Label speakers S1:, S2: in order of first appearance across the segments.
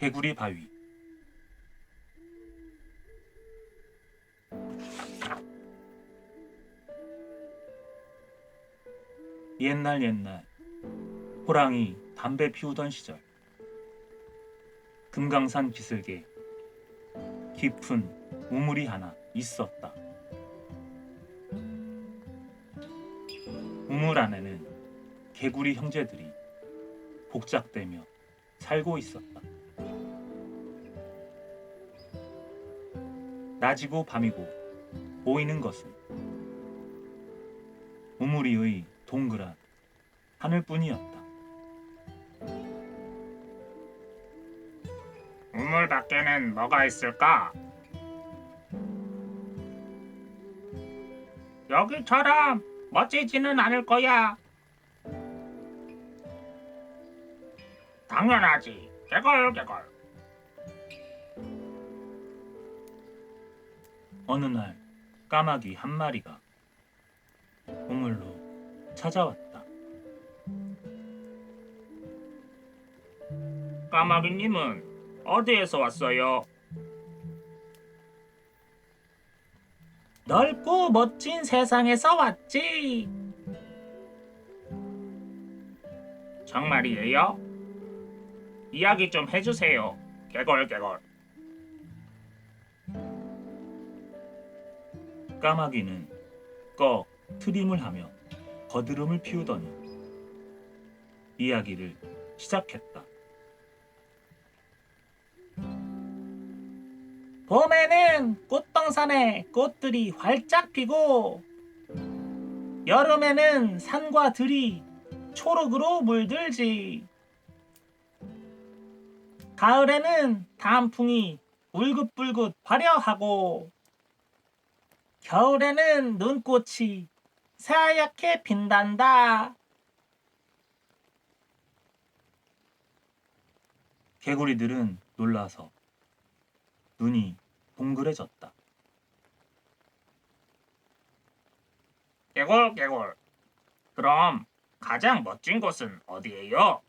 S1: 개구리 바위. 옛날 호랑이 담배 피우던 시절, 금강산 기슭에 깊은 우물이 하나 있었다. 우물 안에는 개구리 형제들이 복작대며 살고 있었다. 낮이고 밤이고 보이는 것은 우물 위의 동그란 하늘뿐이었다.
S2: 우물 밖에는 뭐가 있을까? 여기처럼 멋지지는 않을 거야. 당연하지. 개걸개걸.
S1: 어느 날 까마귀 한 마리가 우물로 찾아왔다.
S2: 까마귀님은 어디에서 왔어요? 넓고 멋진 세상에서 왔지. 정말이에요? 이야기 좀 해주세요. 개걸개걸.
S1: 까마귀는 꺽 트림을 하며 거드름을 피우더니 이야기를 시작했다.
S2: 봄에는 꽃동산에 꽃들이 활짝 피고 여름에는 산과 들이 초록으로 물들지. 가을에는 단풍이 울긋불긋 화려하고 겨울에는 눈꽃이 새하얗게 핀단다.
S1: 개구리들은 놀라서 눈이 동그래졌다.
S2: 개굴개굴. 그럼 가장 멋진 곳은 어디예요?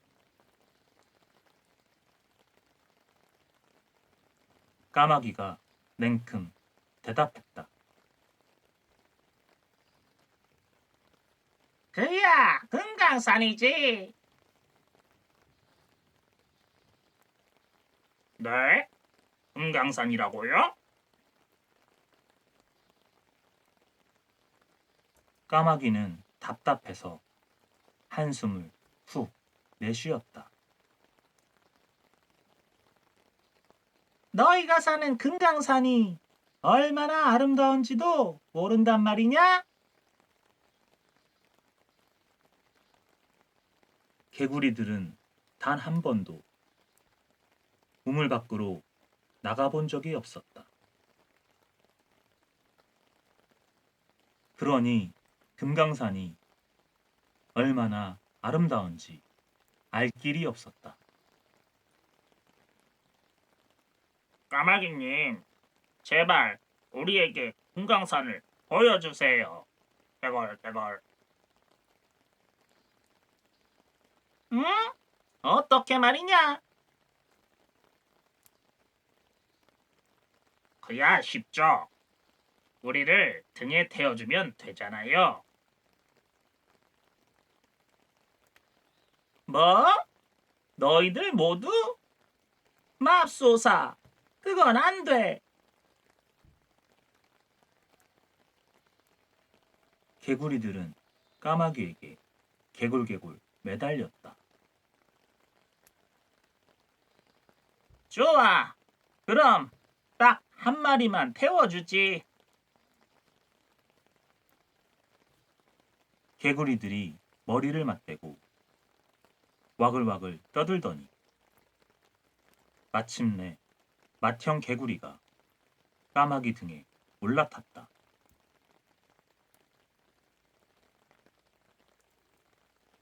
S1: 까마귀가 냉큼 대답했다.
S2: 그야 금강산이지. 네? 금강산이라고요?
S1: 까마귀는 답답해서 한숨을 훅 내쉬었다.
S2: 너희가 사는 금강산이 얼마나 아름다운지도 모른단 말이냐?
S1: 개구리들은 단 한 번도 우물 밖으로 나가본 적이 없었다. 그러니 금강산이 얼마나 아름다운지 알 길이 없었다.
S2: 까마귀님, 제발 우리에게 금강산을 보여주세요. 개걸개걸. 응? 어떻게 말이냐? 그야 쉽죠. 우리를 등에 태워주면 되잖아요. 뭐? 너희들 모두? 맙소사, 그건 안 돼.
S1: 개구리들은 까마귀에게 개굴개굴 매달렸다.
S2: 좋아. 그럼 딱 한 마리만 태워주지.
S1: 개구리들이 머리를 맞대고 와글와글 떠들더니 마침내 맏형 개구리가 까마귀 등에 올라탔다.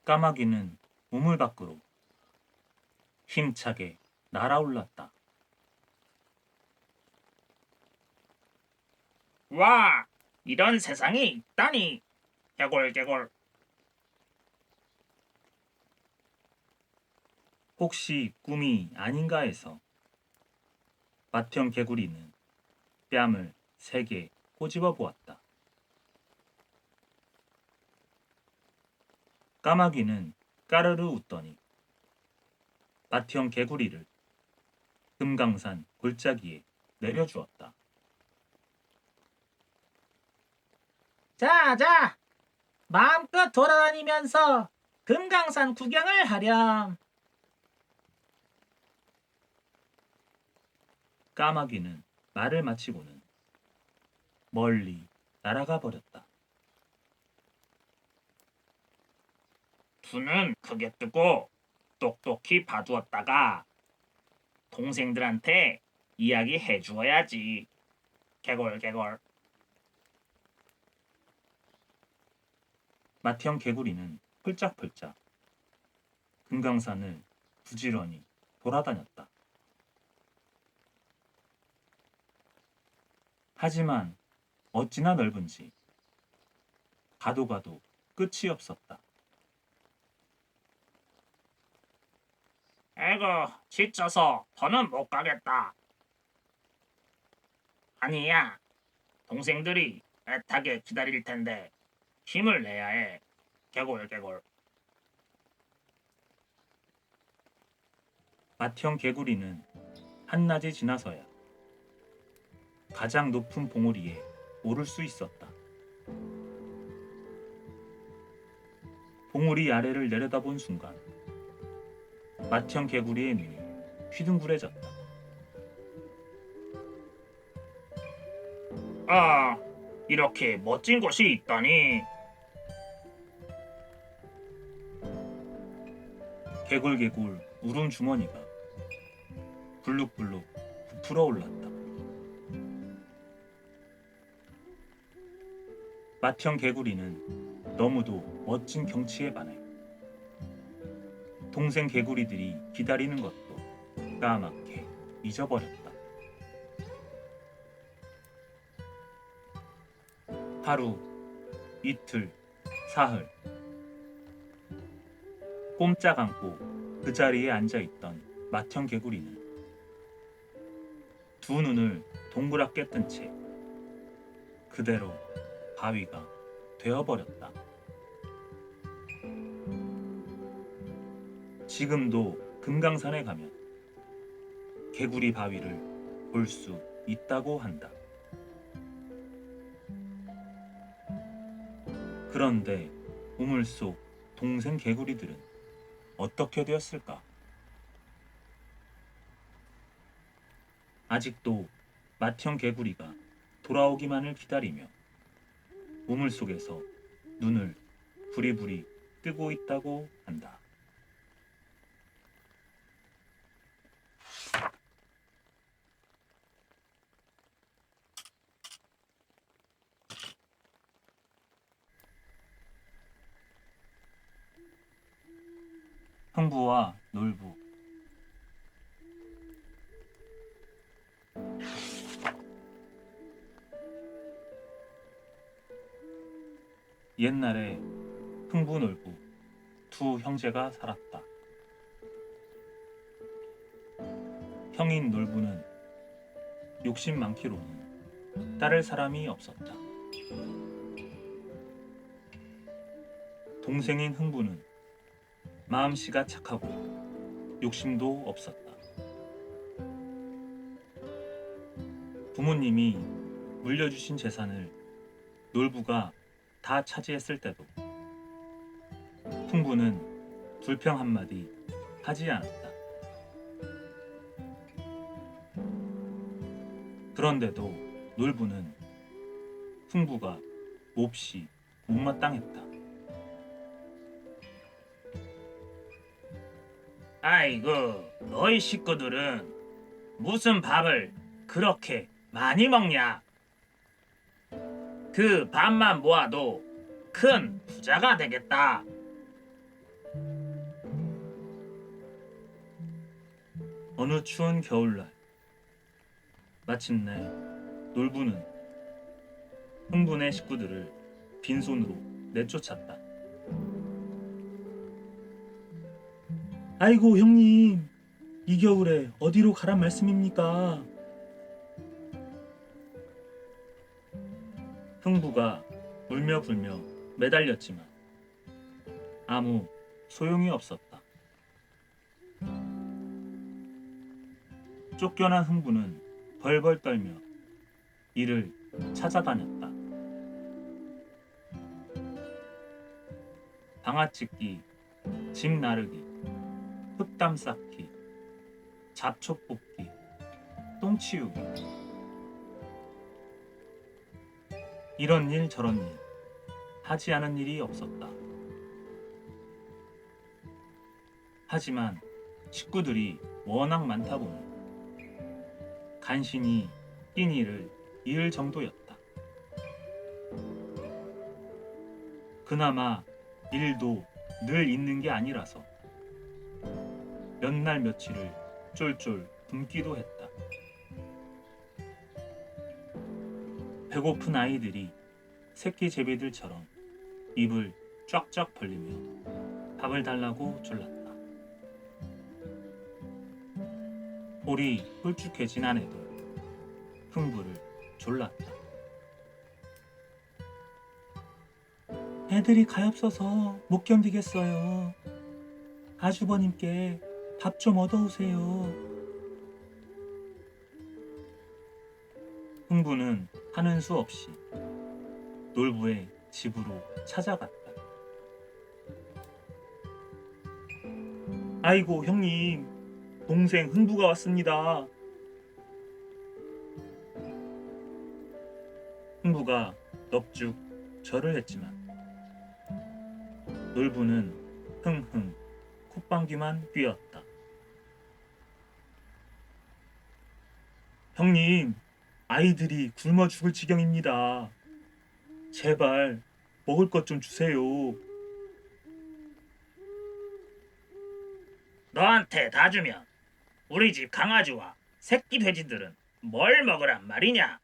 S1: 까마귀는 우물 밖으로 힘차게 날아올랐다.
S2: 와, 이런 세상이 있다니. 개굴개굴.
S1: 혹시 꿈이 아닌가 해서 맏형 개구리는 뺨을 3개 꼬집어 보았다. 까마귀는 까르르 웃더니 맏형 개구리를 금강산 골짜기에 내려주었다.
S2: 자, 마음껏 돌아다니면서 금강산 구경을 하렴.
S1: 까마귀는 말을 마치고는 멀리 날아가 버렸다.
S2: 눈은 크게 뜨고 똑똑히 봐두었다가 동생들한테 이야기 해주어야지. 개골개골.
S1: 맏형 개구리는 펄짝펄짝 금강산을 부지런히 돌아다녔다. 하지만 어찌나 넓은지 가도 가도 끝이 없었다.
S2: 에고, 지쳐서 더는 못 가겠다. 아니야, 동생들이 애타게 기다릴 텐데 힘을 내야 해. 개골개골.
S1: 맏형 개구리는 한낮이 지나서야 가장 높은 봉우리에 오를 수 있었다. 봉우리 아래를 내려다본 순간 맏형 개구리의 눈이 휘둥그레졌다.
S2: 아, 이렇게 멋진 곳이 있다니.
S1: 개굴개굴 울음 주머니가 불룩불룩 부풀어 올랐다. 맏형 개구리는 너무도 멋진 경치에 반해 동생 개구리들이 기다리는 것도 까맣게 잊어버렸다. 하루, 이틀, 사흘 꼼짝 않고 그 자리에 앉아있던 맏형 개구리는 두 눈을 동그랗게 뜬 채 그대로 바위가 되어버렸다. 지금도 금강산에 가면 개구리 바위를 볼 수 있다고 한다. 그런데 우물 속 동생 개구리들은 어떻게 되었을까? 아직도 맏형 개구리가 돌아오기만을 기다리며 우물 속에서 눈을 부리부리 뜨고 있다고 한다. 흥부와 놀부. 옛날에 흥부 놀부 두 형제가 살았다. 형인 놀부는 욕심 많기로는 따를 사람이 없었다. 동생인 흥부는 마음씨가 착하고 욕심도 없었다. 부모님이 물려주신 재산을 놀부가 다 차지했을 때도 흥부는 불평 한마디 하지 않았다. 그런데도 놀부는 흥부가 몹시 못마땅했다.
S2: 아이고, 너희 식구들은 무슨 밥을 그렇게 많이 먹냐? 그 밥만 모아도 큰 부자가 되겠다.
S1: 어느 추운 겨울날 마침내 놀부는 흥분의 식구들을 빈손으로 내쫓았다. 아이고 형님, 이 겨울에 어디로 가란 말씀입니까? 흥부가 울며 불며 매달렸지만 아무 소용이 없었다. 쫓겨난 흥부는 벌벌 떨며 이를 찾아다녔다. 방아찍기, 집 나르기, 흙담 쌓기, 잡초 뽑기, 똥 치우기. 이런 일 저런 일 하지 않은 일이 없었다. 하지만 식구들이 워낙 많다 보니 간신히 끼니를 이을 정도였다. 그나마 일도 늘 있는 게 아니라서 몇 날 며칠을 쫄쫄 굶기도 했다. 배고픈 아이들이 새끼 제비들처럼 입을 쫙쫙 벌리며 밥을 달라고 졸랐다. 볼이 홀쭉해진 아내도 흥부를 졸랐다. 애들이 가엾어서 못 견디겠어요. 아주버님께 밥 좀 얻어오세요. 흥부는 하는 수 없이 놀부의 집으로 찾아갔다. 아이고 형님, 동생 흥부가 왔습니다. 흥부가 넙죽 절을 했지만 놀부는 흥흥 콧방귀만 뀌었다. 형님, 아이들이 굶어 죽을 지경입니다. 제발 먹을 것 좀 주세요.
S2: 너한테 다 주면 우리 집 강아지와 새끼 돼지들은 뭘 먹으란 말이냐?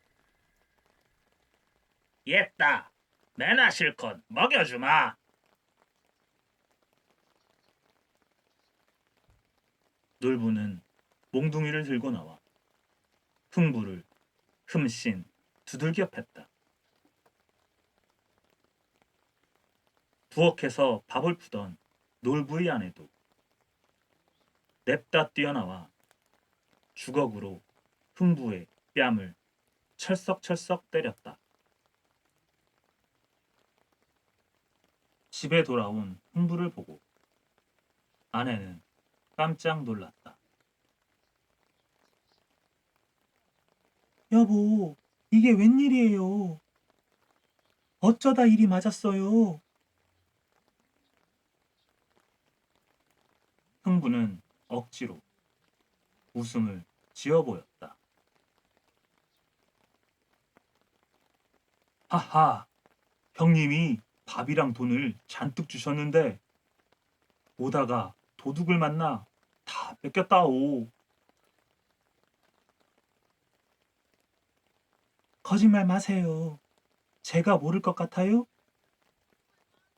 S2: 옛다, 내나 실컷 먹여주마.
S1: 놀부는 몽둥이를 들고 나와 흥부를 흠씬 두들겨 팼다. 부엌에서 밥을 푸던 놀부의 아내도 냅다 뛰어나와 주걱으로 흥부의 뺨을 철썩철썩 때렸다. 집에 돌아온 흥부를 보고 아내는 깜짝 놀랐다. 여보, 이게 웬일이에요? 어쩌다 일이 맞았어요? 흥부는 억지로 웃음을 지어 보였다. 하하, 형님이 밥이랑 돈을 잔뜩 주셨는데 오다가 도둑을 만나 다 뺏겼다오. 거짓말 마세요. 제가 모를 것 같아요?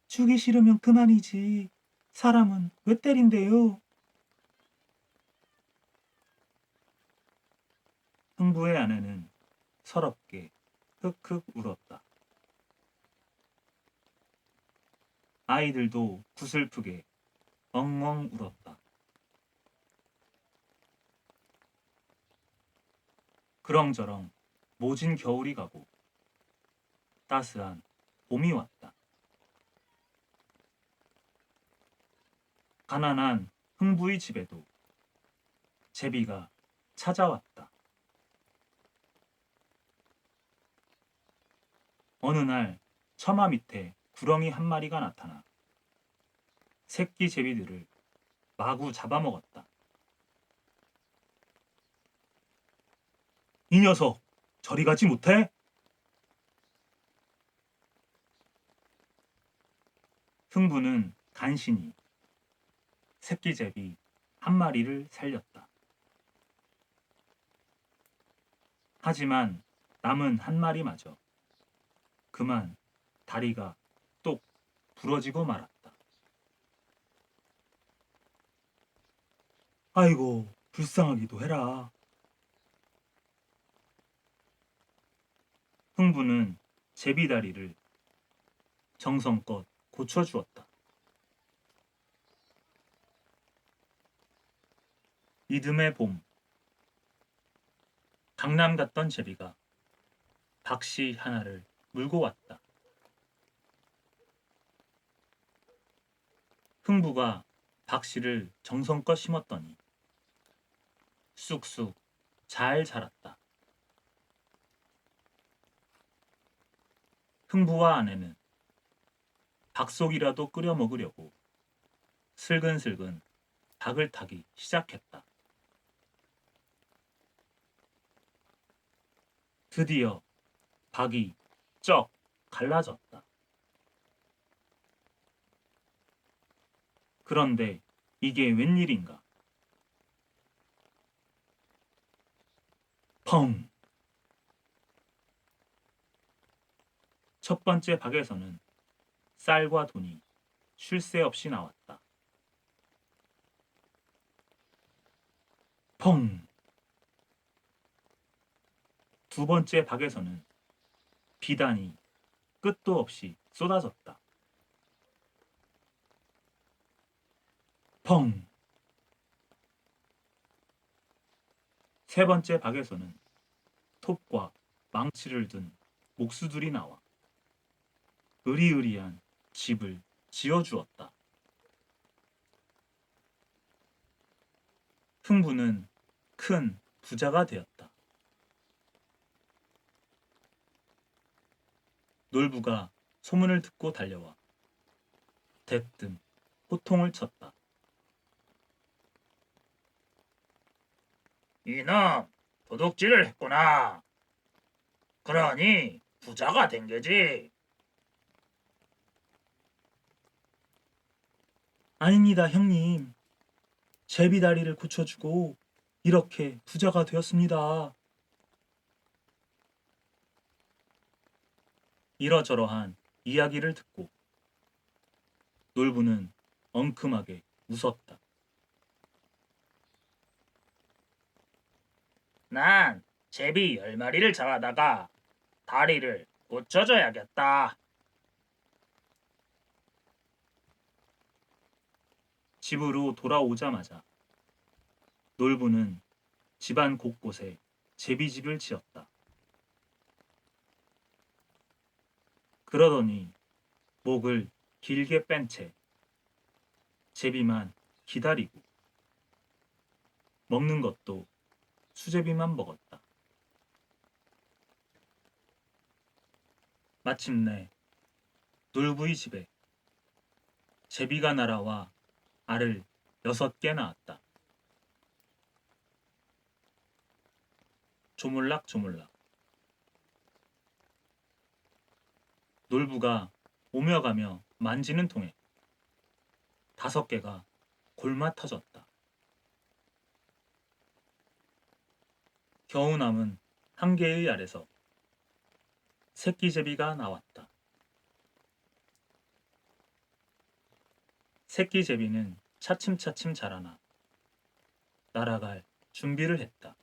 S1: 주기 싫으면 그만이지. 사람은 왜 때린대요? 흥부의 아내는 서럽게 흑흑 울었다. 아이들도 구슬프게 엉엉 울었다. 그렁저렁 모진 겨울이 가고 따스한 봄이 왔다. 가난한 흥부의 집에도 제비가 찾아왔다. 어느 날 처마 밑에 구렁이 한 마리가 나타나 새끼 제비들을 마구 잡아먹었다. 이 녀석, 저리 가지 못해? 흥부는 간신히 새끼 제비 한 마리를 살렸다. 하지만 남은 한 마리마저 그만 다리가 똑 부러지고 말았다. 아이고, 불쌍하기도 해라. 흥부는 제비다리를 정성껏 고쳐주었다. 이듬해 봄, 강남 갔던 제비가 박씨 하나를 물고 왔다. 흥부가 박씨를 정성껏 심었더니 쑥쑥 잘 자랐다. 흥부와 아내는 박속이라도 끓여 먹으려고 슬근슬근 닭을 타기 시작했다. 드디어 닭이 쩍 갈라졌다. 그런데 이게 웬일인가? 펑! 첫 번째 박에서는 쌀과 돈이 쉴 새 없이 나왔다. 펑! 두 번째 박에서는 비단이 끝도 없이 쏟아졌다. 펑! 세 번째 박에서는 톱과 망치를 든 목수들이 나와 으리으리한 집을 지어주었다. 흥부는 큰 부자가 되었다. 놀부가 소문을 듣고 달려와 대뜸 호통을 쳤다.
S2: 이놈 도둑질을 했구나. 그러니 부자가 된 게지.
S1: 아닙니다, 형님. 제비다리를 고쳐주고 이렇게 부자가 되었습니다. 이러저러한 이야기를 듣고 놀부는 엉큼하게 웃었다.
S2: 난 제비 10마리를 잡아다가 다리를 고쳐줘야겠다.
S1: 집으로 돌아오자마자 놀부는 집안 곳곳에 제비집을 지었다. 그러더니 목을 길게 뺀 채 제비만 기다리고 먹는 것도 수제비만 먹었다. 마침내 놀부의 집에 제비가 날아와 알을 6개 낳았다. 조물락조물락. 놀부가 오며 가며 만지는 통에 5개가 골마 터졌다. 겨우 남은 1개의 알에서 새끼 제비가 나왔다. 새끼 제비는 차츰차츰 자라나 날아갈 준비를 했다.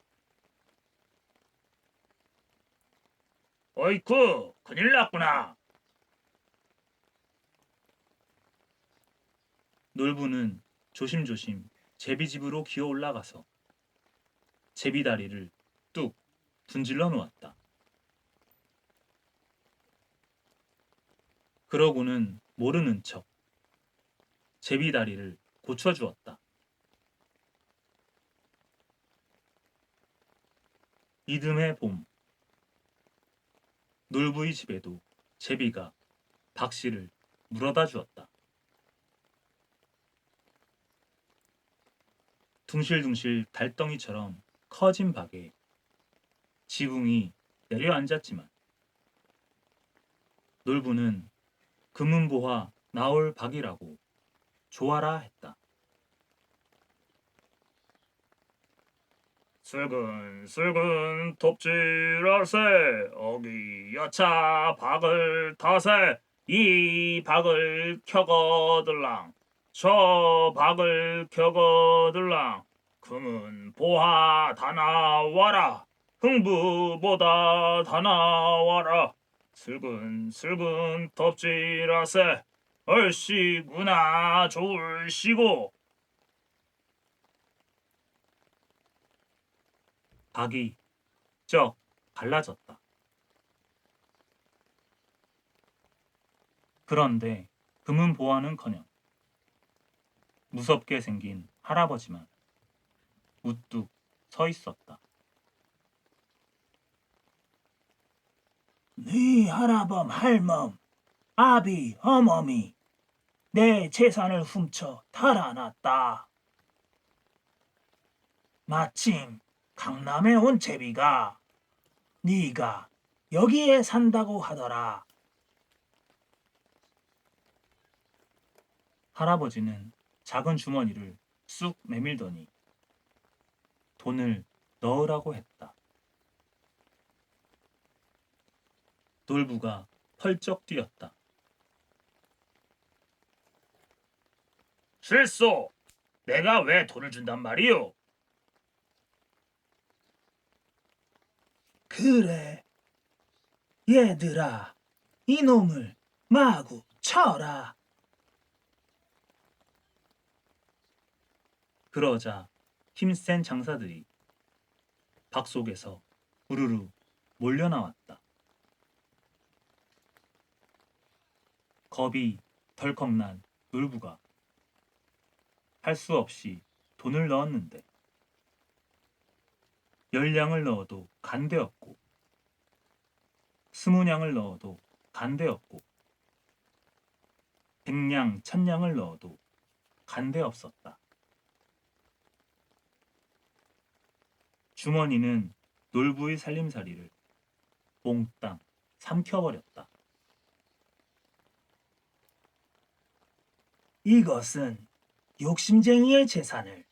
S2: 어이쿠, 큰일 났구나.
S1: 놀부는 조심조심 제비집으로 기어 올라가서 제비다리를 뚝 분질러 놓았다. 그러고는 모르는 척 제비다리를 고쳐주었다. 이듬해 봄, 놀부의 집에도 제비가 박씨를 물어다 주었다. 둥실둥실 달덩이처럼 커진 박에 지붕이 내려앉았지만 놀부는 금은보화 나올 박이라고 좋아라 했다.
S2: 슬근슬근 톱질하세 어기 여차 박을 타세 이 박을 켜거들랑 저 박을 켜거들랑 금은 보화 다 나와라 흥부보다 다 나와라 슬근슬근 덥지라세 얼씨구나 좋을시고.
S1: 박이 쩍 갈라졌다. 그런데 금은 보화는커녕 무섭게 생긴 할아버지만 우뚝 서 있었다. 네 할아범 할멈 아비 어머니 내 재산을 훔쳐 달아났다. 마침 강남에 온 제비가 네가 여기에 산다고 하더라. 할아버지는 작은 주머니를 쑥 내밀더니 돈을 넣으라고 했다. 놀부가 펄쩍 뛰었다.
S2: 실소, 내가 왜 돈을 준단 말이오?
S1: 그래, 얘들아, 이놈을 마구 쳐라. 그러자 힘센 장사들이 박 속에서 우르르 몰려나왔다. 겁이 덜컥 난 놀부가 할 수 없이 돈을 넣었는데 10냥을 넣어도 간대없고 20냥을 넣어도 간대없고 100냥, 1000냥을 넣어도 간대없었다. 주머니는 놀부의 살림살이를 몽땅 삼켜버렸다. 이것은 욕심쟁이의 재산을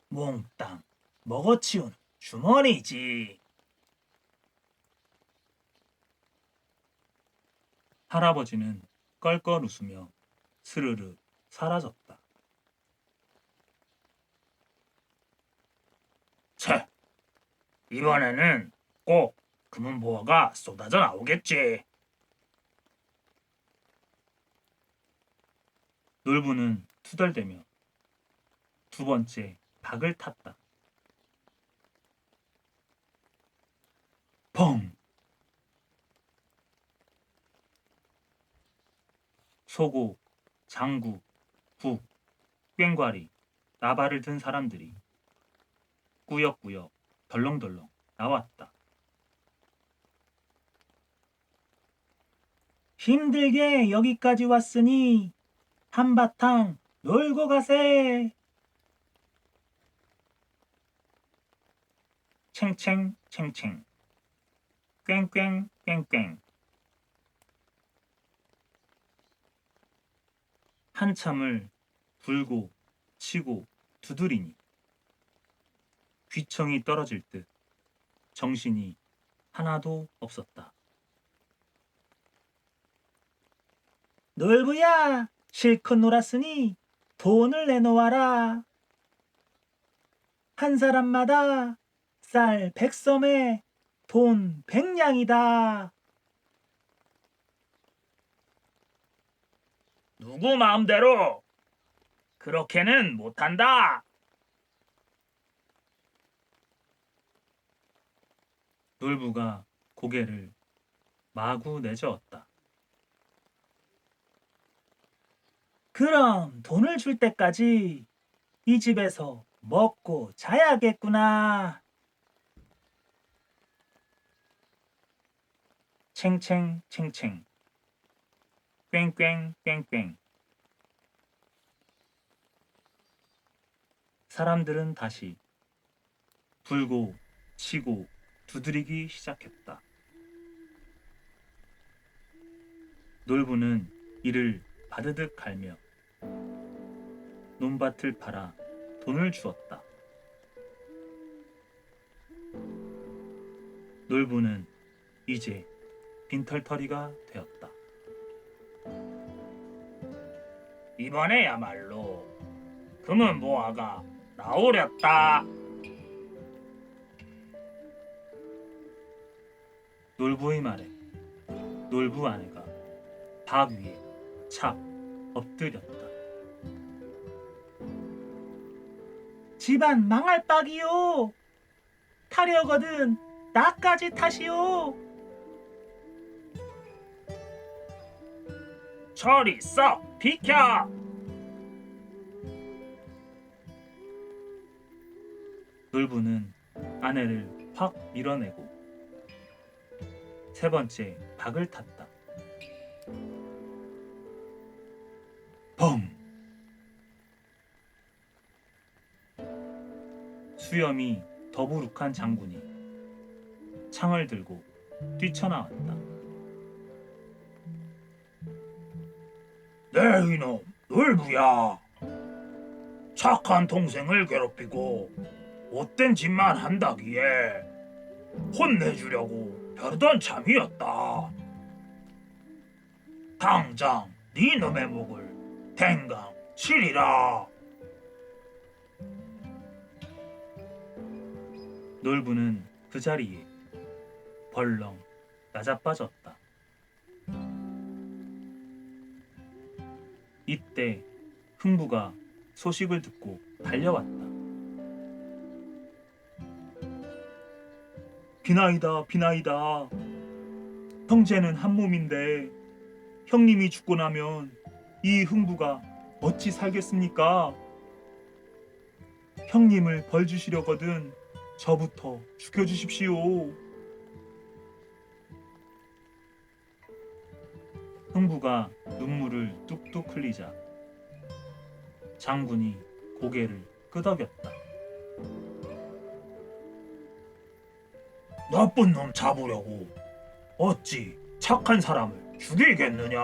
S1: 몽땅 먹어치운 주머니지. 할아버지는 껄껄 웃으며 스르르 사라졌다.
S2: 채, 이번에는 꼭 금은보화가 쏟아져 나오겠지.
S1: 놀부는 투덜대며 두 번째 박을 탔다. 펑! 소고, 장구, 국, 꽹과리, 나발을 든 사람들이 꾸역꾸역 덜렁덜렁 나왔다. 힘들게 여기까지 왔으니 한바탕 놀고 가세. 챙챙 챙챙 꽹꽹 꽹꽹 한참을 불고 치고 두드리니 귀청이 떨어질 듯 정신이 하나도 없었다. 놀부야, 실컷 놀았으니 돈을 내놓아라. 한 사람마다 쌀 100섬에 돈 100냥이다.
S2: 누구 마음대로 그렇게는 못한다.
S1: 놀부가 고개를 마구 내저었다. 그럼 돈을 줄 때까지 이 집에서 먹고 자야겠구나. 챙챙 챙챙 꽹꽹 꽹꽹 사람들은 다시 불고 치고 두드리기 시작했다. 놀부는 이를 바드득 갈며 논밭을 팔아 돈을 주었다. 놀부는 이제 빈털터리가 되었다.
S2: 이번에야말로 금은보화가 나오렸다.
S1: 놀부의 말에 놀부 아내가 박 위에 착 엎드렸다. 집안 망할 빡이요. 타려거든 나까지 타시오.
S2: 저리 썩 비켜!
S1: 놀부는 아내를 확 밀어내고 세 번째 박을 탔다. 펑! 수염이 더부룩한 장군이 창을 들고 뛰쳐나왔다.
S2: 네 이놈 놀부야. 착한 동생을 괴롭히고 못된 짓만 한다기에 혼내주려고 벼르던 참이었다. 당장 네 놈의 목을 댕강 치리라.
S1: 놀부는 그 자리에 벌렁 나자빠졌다. 이때 흥부가 소식을 듣고 달려왔다. 비나이다 비나이다. 형제는 한 몸인데 형님이 죽고 나면 이 흥부가 어찌 살겠습니까? 형님을 벌 주시려거든 저부터 죽여주십시오. 흥부가 눈물을 뚝뚝 흘리자 장군이 고개를 끄덕였다.
S2: 나쁜 놈 잡으려고 어찌 착한 사람을 죽이겠느냐.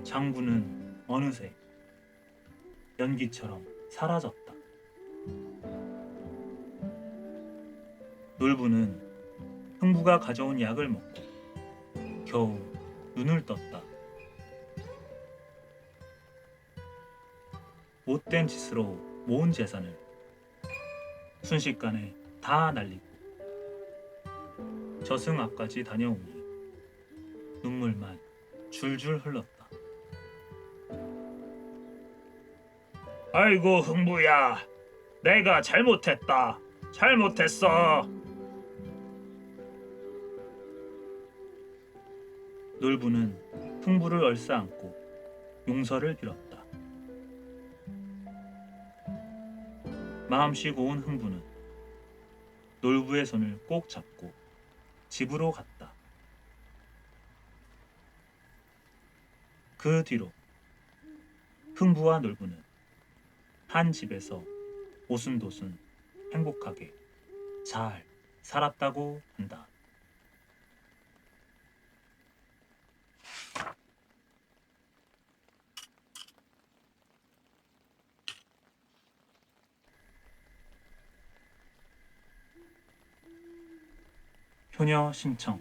S1: 장군은 어느새 연기처럼 사라졌다. 놀부는 흥부가 가져온 약을 먹고 겨우 눈을 떴다. 못된 짓으로 모은 재산을 순식간에 다 날리고 저승 앞까지 다녀오니 눈물만 줄줄 흘렀다.
S2: 아이고 흥부야, 내가 잘못했다. 잘못했어.
S1: 놀부는 흥부를 얼싸안고 용서를 빌었다. 마음씨 고운 흥부는 놀부의 손을 꼭 잡고 집으로 갔다. 그 뒤로 흥부와 놀부는 한 집에서 오순도순 행복하게 잘 살았다고 한다. 효녀 신청.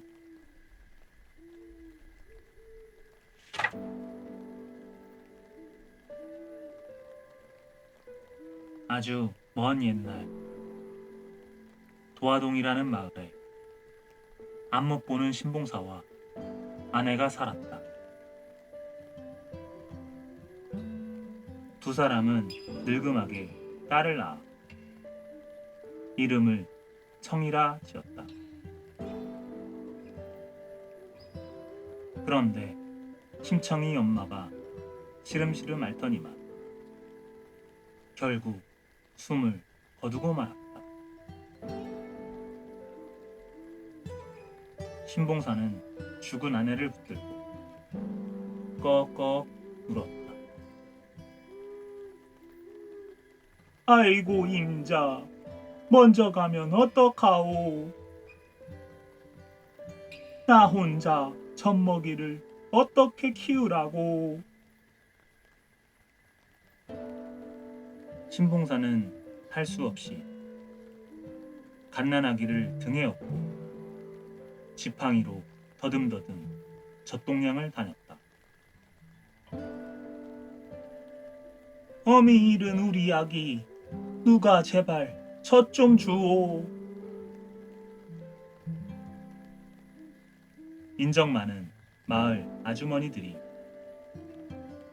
S1: 아주 먼 옛날 도화동이라는 마을에 안못 보는 신봉사와 아내가 살았다. 두 사람은 늙음하게 딸을 낳아 이름을 청이라 지었다. 그런데 심청이 엄마가 시름시름 앓더니만 결국 숨을 거두고 말았다. 신봉사는 죽은 아내를 붙들고 꺽꺽 울었다. 아이고 임자, 먼저 가면 어떡하오. 나 혼자 젖먹이를 어떻게 키우라고. 신봉사는 할 수 없이 갓난아기를 등에 업고 지팡이로 더듬더듬 젖동량을 다녔다. 어미 잃은 우리 아기, 누가 제발 젖 좀 주오. 인적 많은 마을 아주머니들이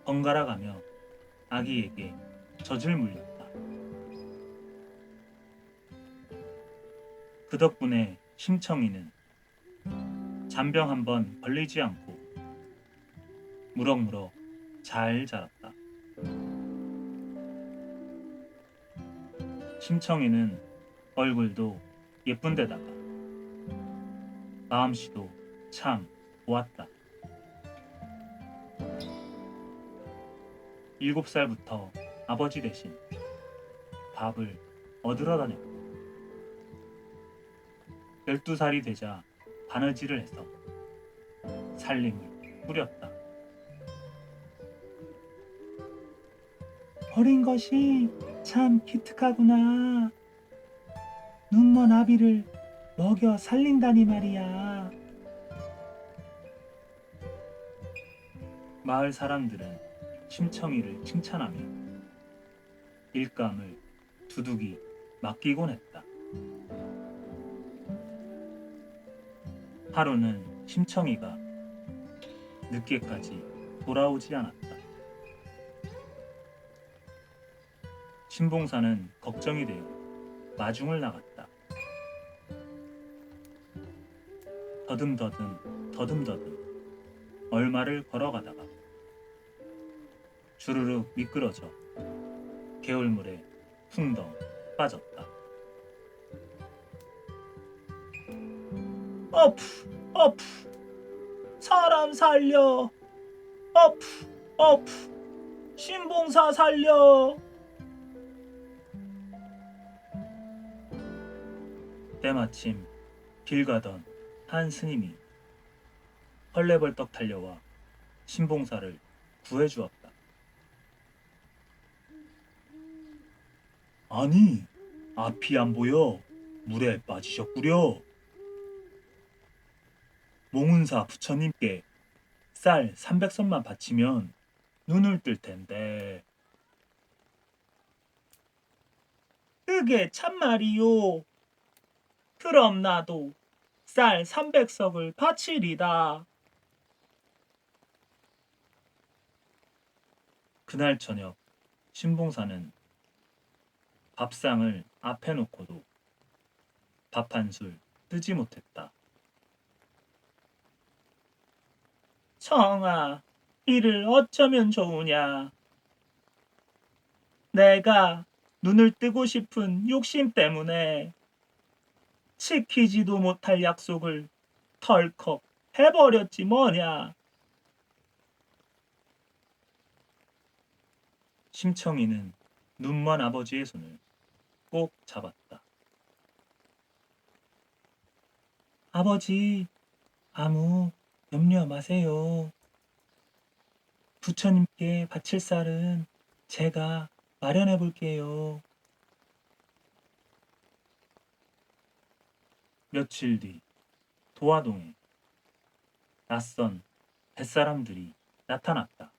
S1: 번갈아 가며 아기에게 젖을 물렸다. 그 덕분에 심청이는 잔병 한 번 걸리지 않고 무럭무럭 잘 자랐다. 심청이는 얼굴도 예쁜데다가 마음씨도 참 좋았다. 7살부터 아버지 대신 밥을 얻으러 다녔고 12살이 되자 바느질을 해서 살림을 꾸렸다. 어린 것이 참 기특하구나. 눈먼 아비를 먹여 살린다니 말이야. 마을 사람들은 심청이를 칭찬하며 일감을 두둑이 맡기곤 했다. 하루는 심청이가 늦게까지 돌아오지 않았다. 신봉사는 걱정이 되어 마중을 나갔다. 더듬더듬 얼마를 걸어가다가 주르륵 미끄러져 개울물에 풍덩 빠졌다. 어프 어프 사람 살려. 어프 어프 신봉사 살려. 때마침 길 가던 한 스님이 헐레벌떡 달려와 신봉사를 구해주었다. 아니, 앞이 안 보여 물에 빠지셨구려. 몽은사 부처님께 쌀 300선만 바치면 눈을 뜰 텐데. 그게 참말이요. 그럼 나도 쌀 300석을 바치리다. 그날 저녁 신봉사는 밥상을 앞에 놓고도 밥 한 술 뜨지 못했다. 청아, 이를 어쩌면 좋으냐. 내가 눈을 뜨고 싶은 욕심 때문에 지키지도 못할 약속을 덜컥 해버렸지 뭐냐. 심청이는 눈먼 아버지의 손을 꼭 잡았다. 아버지, 아무 염려 마세요. 부처님께 바칠 쌀은 제가 마련해 볼게요. 며칠 뒤 도화동에 낯선 뱃사람들이 나타났다.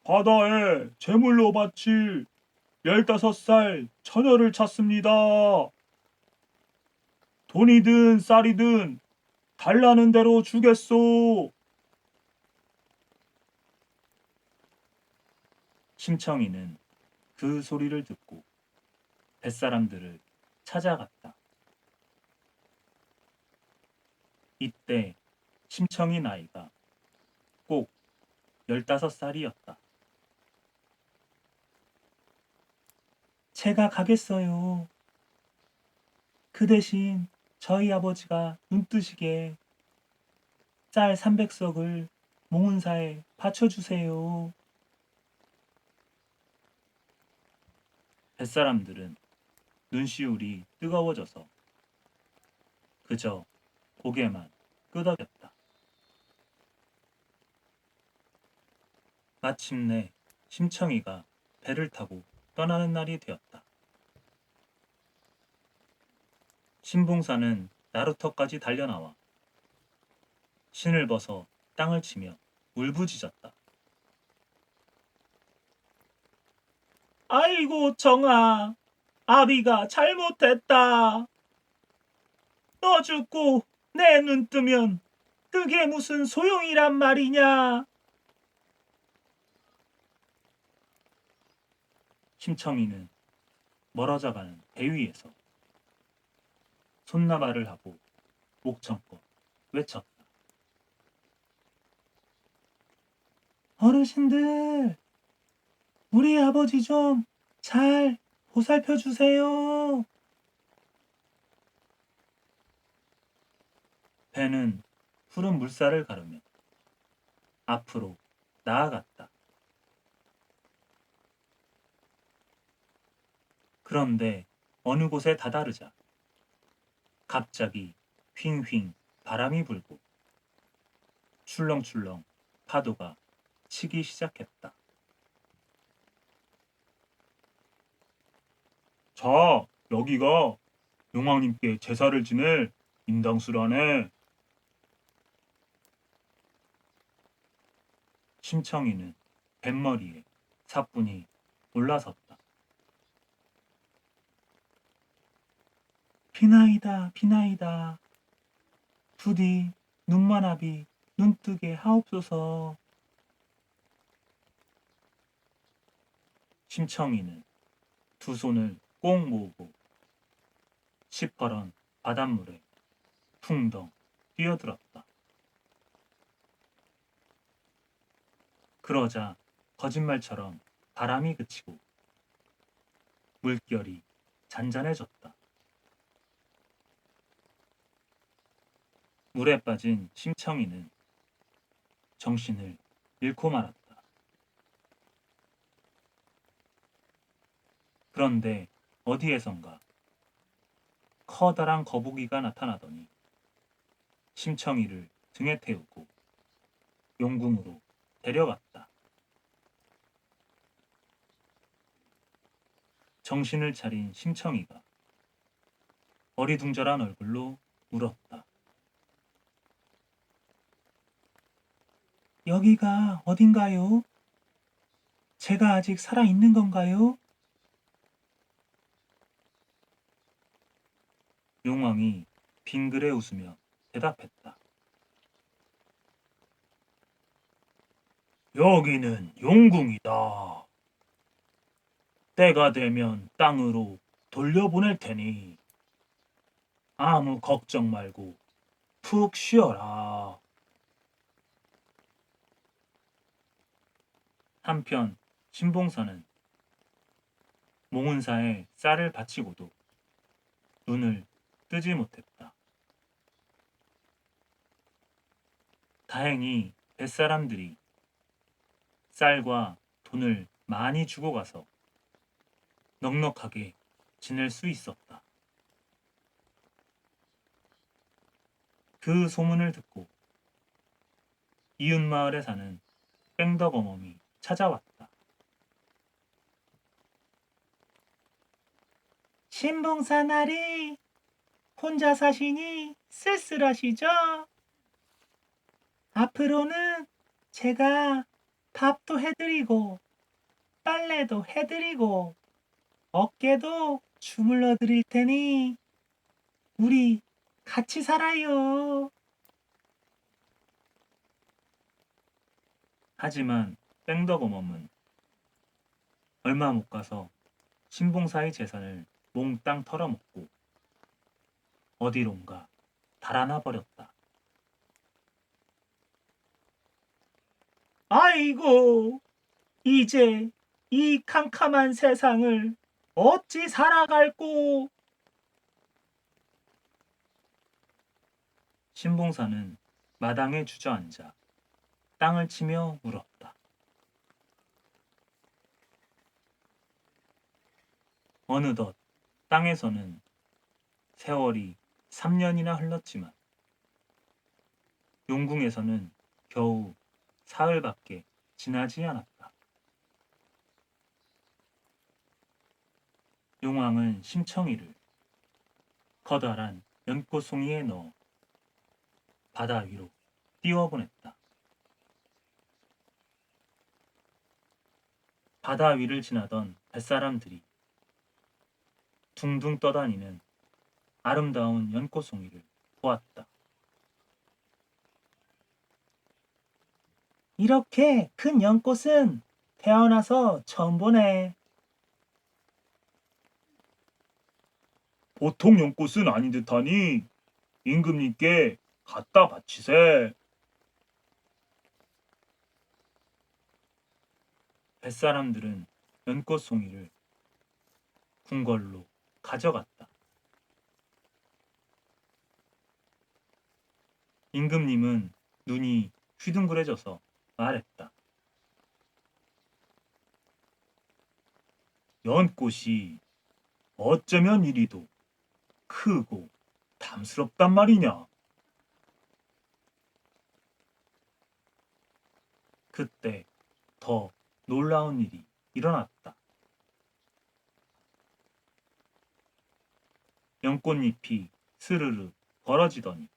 S1: 바다에 제물로 바칠 15살 처녀를 찾습니다. 돈이든 쌀이든 달라는 대로 주겠소. 심청이는 그 소리를 듣고 뱃사람들을 찾아갔다. 이때 심청이 나이가 꼭 15살이었다. 제가 가겠어요. 그 대신 저희 아버지가 눈뜨시게 쌀 300석을 몽은사에 바쳐주세요. 뱃사람들은 눈시울이 뜨거워져서 그저 고개만 끄덕였다. 마침내 심청이가 배를 타고 떠나는 날이 되었다. 신봉사는 나루터까지 달려나와 신을 벗어 땅을 치며 울부짖었다. 아이고 정아, 아비가 잘못했다. 너 죽고 내 눈 뜨면 그게 무슨 소용이란 말이냐? 심청이는 멀어져가는 배 위에서 손나발을 하고 목청껏 외쳤다. 어르신들, 우리 아버지 좀 잘 보살펴 주세요. 배는 푸른 물살을 가르며 앞으로 나아갔다. 그런데 어느 곳에 다다르자 갑자기 휑휑 바람이 불고 출렁출렁 파도가 치기 시작했다. 자, 여기가 용왕님께 제사를 지낼 인당수라네. 심청이는 뱃머리에 사뿐히 올라섰다. 비나이다, 비나이다. 부디 눈만합이 눈뜨게 하옵소서. 심청이는 두 손을 꼭 모으고 시퍼런 바닷물에 풍덩 뛰어들었다. 그러자 거짓말처럼 바람이 그치고 물결이 잔잔해졌다. 물에 빠진 심청이는 정신을 잃고 말았다. 그런데 어디에선가 커다란 거북이가 나타나더니 심청이를 등에 태우고 용궁으로 데려갔다. 정신을 차린 심청이가 어리둥절한 얼굴로 물었다. 여기가 어딘가요? 제가 아직 살아있는 건가요? 용왕이 빙그레 웃으며 대답했다. 여기는 용궁이다. 때가 되면 땅으로 돌려보낼 테니 아무 걱정 말고 푹 쉬어라. 한편 신봉사는 몽은사에 쌀을 바치고도 눈을 뜨지 못했다. 다행히 뱃사람들이 쌀과 돈을 많이 주고 가서 넉넉하게 지낼 수 있었다. 그 소문을 듣고 이웃마을에 사는 뺑덕어멈이 찾아왔다. 신봉사 나리, 혼자 사시니 쓸쓸하시죠? 앞으로는 제가 밥도 해드리고 빨래도 해드리고 어깨도 주물러 드릴 테니 우리 같이 살아요. 하지만 뺑덕어멈은 얼마 못 가서 신봉사의 재산을 몽땅 털어먹고 어디론가 달아나 버렸다. 아이고, 이제 이 캄캄한 세상을 어찌 살아갈꼬? 신봉사는 마당에 주저앉아 땅을 치며 울었다. 어느덧 땅에서는 세월이 3년이나 흘렀지만 용궁에서는 겨우 사흘밖에 지나지 않았다. 용왕은 심청이를 커다란 연꽃송이에 넣어 바다 위로 띄워보냈다. 바다 위를 지나던 뱃사람들이 둥둥 떠다니는 아름다운 연꽃송이를 보았다. 이렇게 큰 연꽃은 태어나서 처음 보네. 보통 연꽃은 아닌 듯하니 임금님께 갖다 바치세. 뱃사람들은 연꽃 송이를 궁궐로 가져갔다. 임금님은 눈이 휘둥그레져서 말했다. 연꽃이 어쩌면 이리도 크고 탐스럽단 말이냐. 그때 더 놀라운 일이 일어났다. 연꽃잎이 스르르 벌어지더니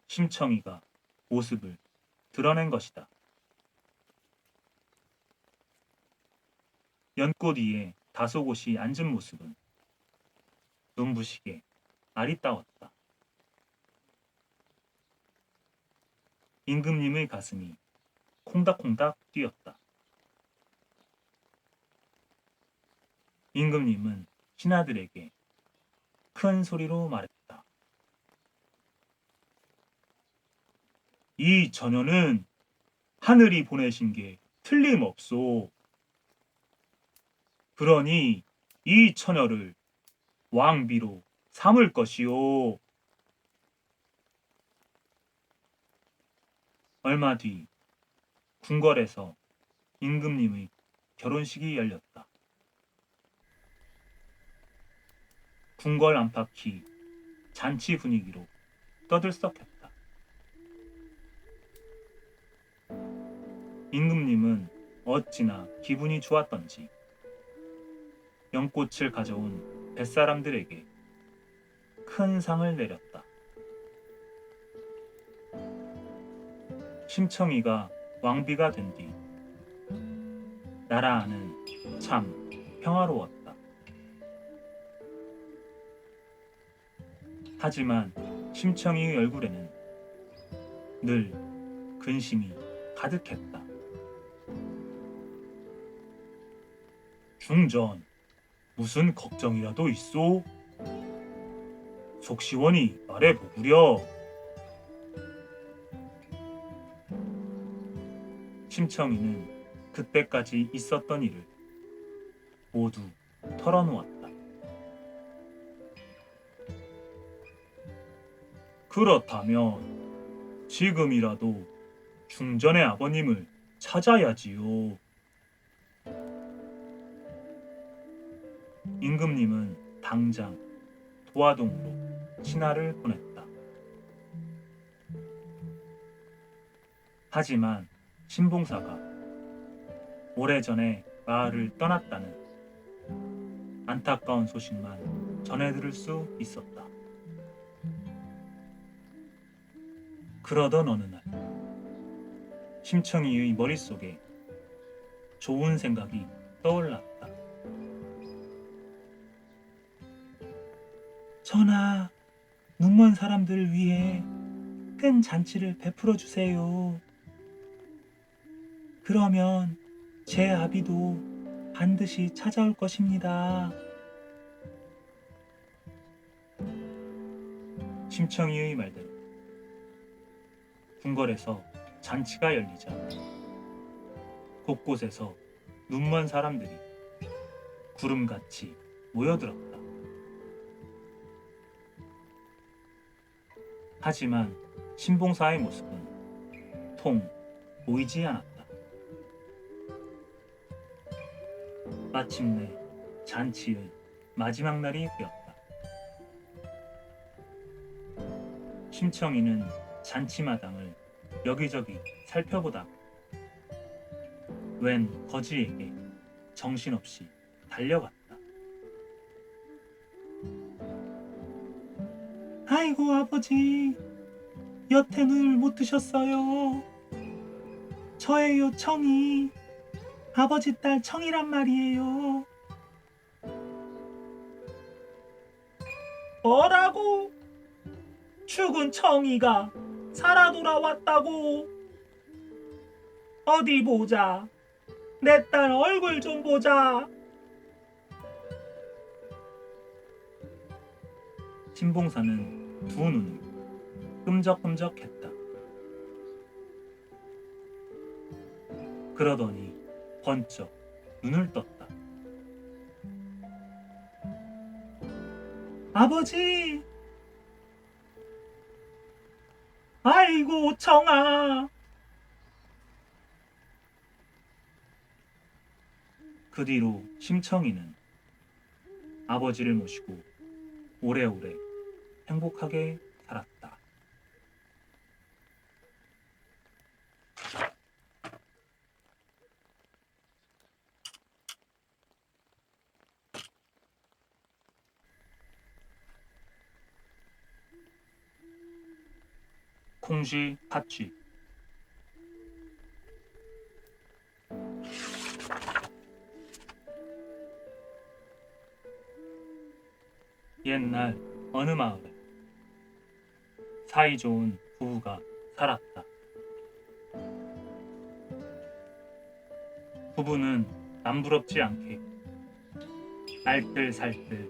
S1: 심청이가 모습을 드러낸 것이다. 연꽃 위에 다소곳이 앉은 모습은 눈부시게 아리따웠다. 임금님의 가슴이 콩닥콩닥 뛰었다. 임금님은 신하들에게 큰 소리로 말했다. 이 처녀는 하늘이 보내신 게 틀림없소. 그러니 이 처녀를 왕비로 삼을 것이오. 얼마 뒤 궁궐에서 임금님의 결혼식이 열렸다. 궁궐 안팎이 잔치 분위기로 떠들썩했다. 임금님은 어찌나 기분이 좋았던지 연꽃을 가져온 뱃사람들에게 큰 상을 내렸다. 심청이가 왕비가 된 뒤 나라 안은 참 평화로웠다. 하지만 심청이의 얼굴에는 늘 근심이 가득했다. 중전, 무슨 걱정이라도 있소? 속 시원히 말해보구려. 심청이는 그때까지 있었던 일을 모두 털어놓았다. 그렇다면 지금이라도 중전의 아버님을 찾아야지요. 임금님은 당장 도화동으로 신하를 보냈다. 하지만 신봉사가 오래전에 마을을 떠났다는 안타까운 소식만 전해들을 수 있었다. 그러던 어느 날 심청이의 머릿속에 좋은 생각이 떠올랐다. 전하, 눈먼 사람들을 위해 큰 잔치를 베풀어 주세요. 그러면 제 아비도 반드시 찾아올 것입니다. 심청이의 말대로 궁궐에서 잔치가 열리자 곳곳에서 눈먼 사람들이 구름같이 모여들었다. 하지만 신봉사의 모습은 통 보이지 않았다. 마침내 잔치의 마지막 날이 되었다. 심청이는 잔치마당을 여기저기 살펴보다 웬 거지에게 정신없이 달려갔다. 아이고 아버지, 여태 눈을 못 뜨셨어요. 저예요, 청이. 아버지 딸 청이란 말이에요. 뭐라고? 죽은 청이가 살아 돌아왔다고. 어디 보자. 내 딸 얼굴 좀 보자. 신봉사는 두 눈을 끔적끔적했다. 그러더니 번쩍 눈을 떴다. 아버지! 아이고 청아! 그 뒤로 심청이는 아버지를 모시고 오래오래 행복하게 살았다. 콩쥐 팥쥐. 옛날 어느 마을에 사이좋은 부부가 살았다. 부부는 남부럽지 않게 알뜰살뜰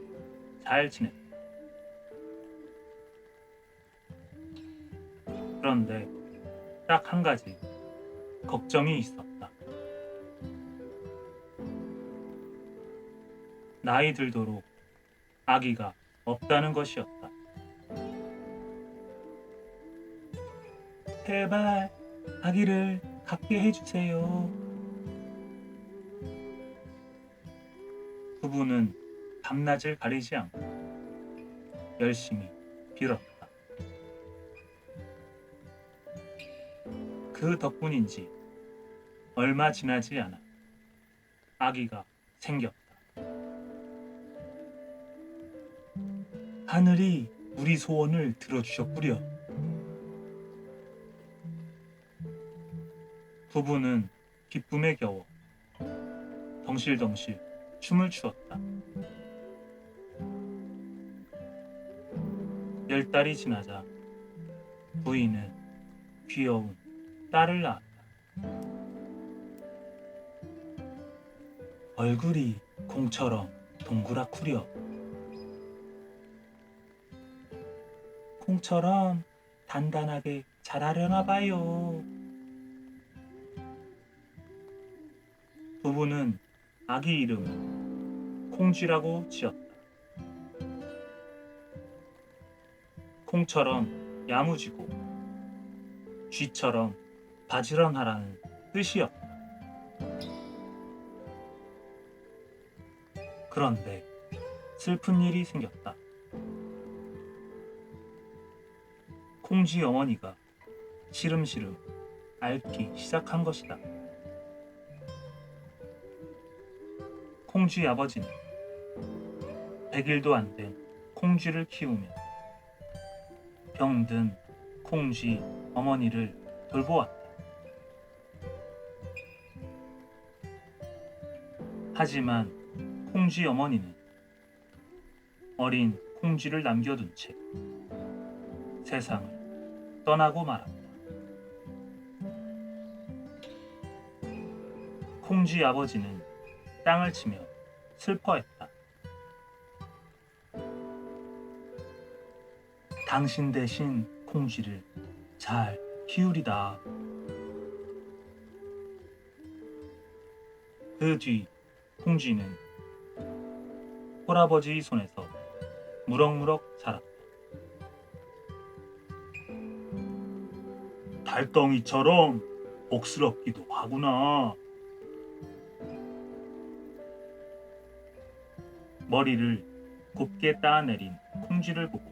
S1: 잘 지냈다. 그런데 딱 한 가지 걱정이 있었다. 나이 들도록 아기가 없다는 것이었다. 제발 아기를 갖게 해주세요. 부부는 밤낮을 가리지 않고 열심히 빌었다. 그 덕분인지 얼마 지나지 않아 아기가 생겼다. 하늘이 우리 소원을 들어주셨구려. 부부는 기쁨에 겨워 덩실덩실 춤을 추었다. 10달이 지나자 부인은 귀여운 딸을 낳았다. 얼굴이 공처럼 동그랗구려. 콩처럼 단단하게 자라려나 봐요. 부부는 아기 이름을 콩쥐라고 지었다. 콩처럼 야무지고 쥐처럼 바지런하라는 뜻이었다. 그런데 슬픈 일이 생겼다. 콩쥐 어머니가 시름시름 앓기 시작한 것이다. 콩쥐 아버지는 100일도 안 된 콩쥐를 키우며 병든 콩쥐 어머니를 돌보았다. 하지만 콩쥐 어머니는 어린 콩쥐를 남겨둔 채 세상을 떠나고 말았다. 콩쥐 아버지는 땅을 치며 슬퍼했다. 당신 대신 콩쥐를 잘 키우리다. 그 뒤 콩쥐는 홀아버지의 손에서 무럭무럭 자랐다. 달덩이처럼 복스럽기도 하구나. 머리를 곱게 따내린 콩쥐를 보고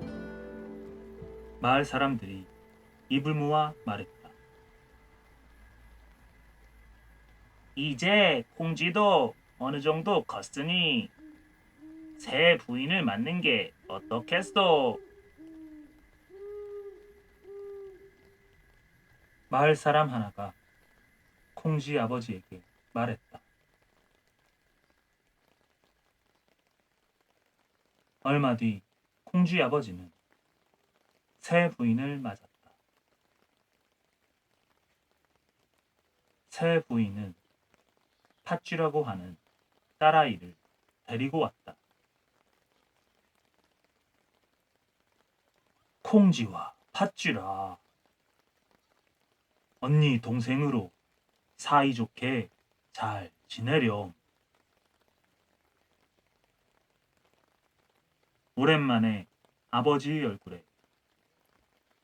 S1: 마을 사람들이 입을 모아 말했다. 이제 콩쥐도 어느 정도 컸으니 새 부인을 맡는 게 어떻겠소? 마을 사람 하나가 콩쥐 아버지에게 말했다. 얼마 뒤 콩쥐 아버지는 새 부인을 맞았다. 새 부인은 팥쥐라고 하는 딸아이를 데리고 왔다. 콩쥐와 팥쥐라 언니 동생으로 사이좋게 잘 지내렴. 오랜만에 아버지의 얼굴에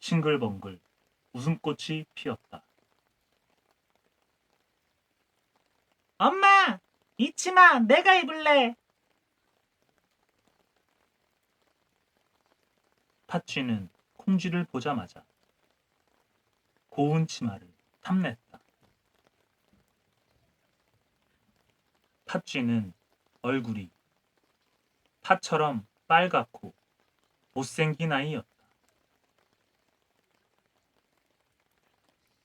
S1: 싱글벙글 웃음꽃이 피었다.
S2: 엄마, 이 치마 내가 입을래.
S1: 팥쥐는 콩쥐를 보자마자 고운 치마를 탐냈다. 팥쥐는 얼굴이 팥처럼 빨갛고 못생긴 아이였다.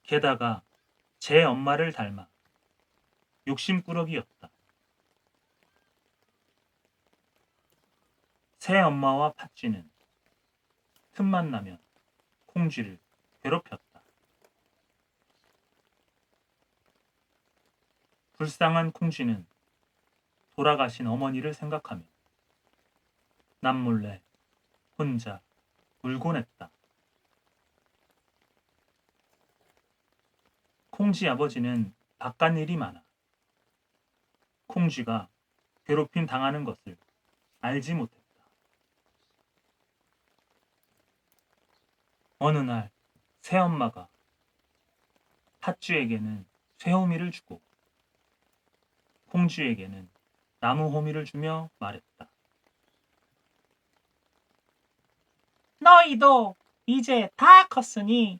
S1: 게다가 제 엄마를 닮아 욕심꾸러기였다. 새 엄마와 팥쥐는 틈만 나면 콩쥐를 괴롭혔다. 불쌍한 콩쥐는 돌아가신 어머니를 생각하며 남몰래 혼자 울곤 했다. 콩쥐 아버지는 바깥 일이 많아 콩쥐가 괴롭힘 당하는 것을 알지 못했다. 어느 날 새엄마가 팥쥐에게는 쇠호미를 주고 콩쥐에게는 나무호미를 주며 말했다.
S2: 너희도 이제 다 컸으니